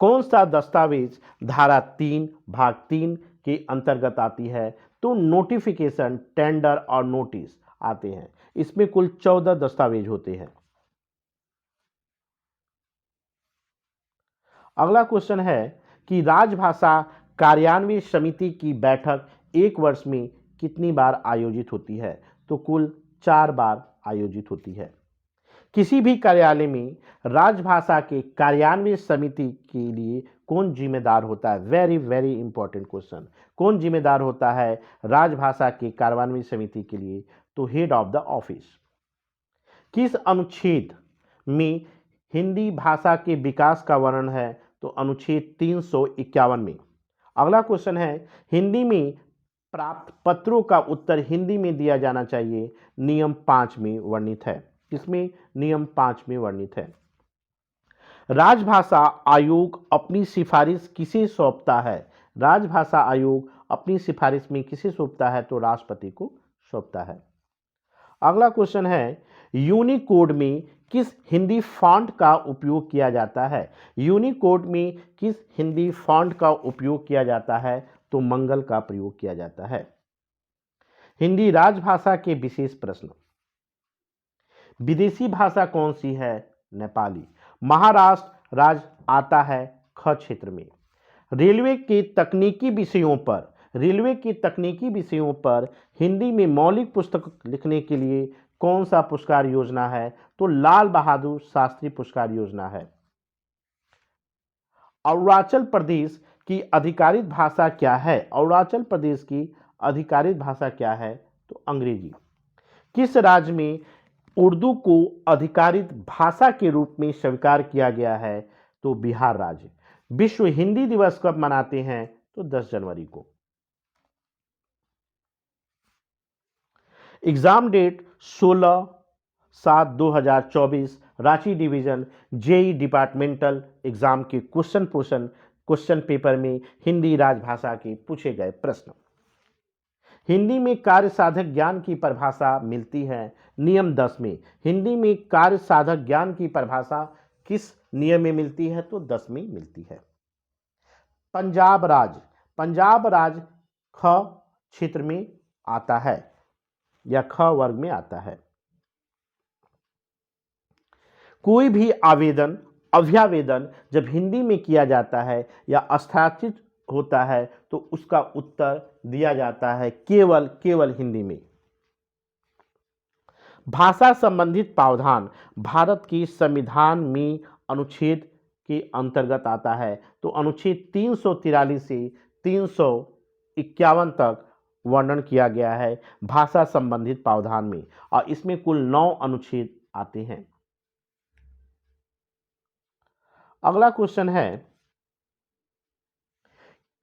कौन सा दस्तावेज धारा 3 भाग 3 के अंतर्गत आती है? तो नोटिफिकेशन, टेंडर और नोटिस आते हैं। इसमें कुल 14 दस्तावेज होते हैं। अगला क्वेश्चन है कि राजभाषा कार्यान्वयन समिति की बैठक एक वर्ष में कितनी बार आयोजित होती है? तो कुल 4 बार आयोजित होती है। किसी भी कार्यालय में राजभाषा के कार्यान्वयन समिति के लिए कौन जिम्मेदार होता है? Very very important question. कौन जिम्मेदार होता है राजभाषा के कार्यान्वयन समिति के लिए? तो हेड ऑफ द ऑफिस। किस अनुच्छेद में हिंदी भाषा के विकास का वर्णन है? तो अनुच्छेद 351 में। अगला क्वेश्चन है, हिंदी में प्राप्त पत्रों का उत्तर हिंदी में दिया जाना चाहिए, नियम 5 में वर्णित है। इसमें नियम 5 में वर्णित है। राजभाषा आयोग अपनी सिफारिश किसे सौंपता है? राजभाषा आयोग अपनी सिफारिश में किसे सौंपता है? तो राष्ट्रपति को सौंपता है। अगला क्वेश्चन है, यूनिकोड में किस हिंदी फॉन्ट का उपयोग किया जाता है? यूनिकोड में किस हिंदी फॉन्ट का उपयोग किया जाता है? तो मंगल का प्रयोग किया जाता है। हिंदी राजभाषा के विशेष प्रश्न। विदेशी भाषा कौन सी है? नेपाली। महाराष्ट्र राज्य आता है ख क्षेत्र में। रेलवे के तकनीकी विषयों पर हिंदी में मौलिक पुस्तक लिखने के लिए कौन सा पुरस्कार योजना है? तो लाल बहादुर शास्त्री पुरस्कार योजना है। अरुणाचल प्रदेश की आधिकारिक भाषा क्या है? अरुणाचल प्रदेश की आधिकारिक भाषा क्या है? तो अंग्रेजी। किस राज्य में उर्दू को आधिकारिक भाषा के रूप में स्वीकार किया गया है? तो बिहार राज्य। विश्व हिंदी दिवस कब मनाते हैं? तो 10 जनवरी को। Exam date 16/7/2024 Ranchi division JE departmental exam के क्वेश्चन पेपर में हिंदी राजभाषा के पूछे गए प्रश्न। हिंदी में कार्य साधक ज्ञान की परिभाषा मिलती है नियम 10 में। हिंदी में कार्य साधक ज्ञान की परिभाषा किस नियम में मिलती है? तो 10 में मिलती है। पंजाब राज्य ख क्षेत्र में आता है या ख वर्ग में आता है। कोई भी अभ्यावेदन जब हिंदी में किया जाता है या हस्ताक्षरित होता है तो उसका उत्तर दिया जाता है केवल हिंदी में। भाषा संबंधित प्रावधान भारत के संविधान में अनुच्छेद के अंतर्गत आता है। तो अनुच्छेद 343 से 351 तक वर्णन किया गया है भाषा संबंधित प्रावधान में, और इसमें कुल 9 अनुच्छेद आते हैं। अगला क्वेश्चन है,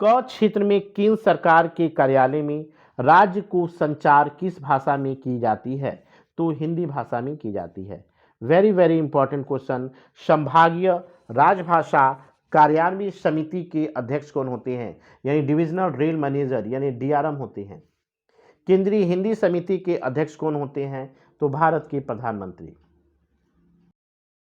क क्षेत्र में केंद्र सरकार के कार्यालय में राज्य को संचार किस भाषा में की जाती है? तो हिंदी भाषा में की जाती है। Very very important question. संभागीय राजभाषा कार्यान्वयन समिति के अध्यक्ष कौन होते हैं? यानी डिविजनल रेल मैनेजर यानी डीआरएम होते हैं। केंद्रीय हिंदी समिति के अध्यक्ष कौन होते हैं? तो भारत के प्रधानमंत्री।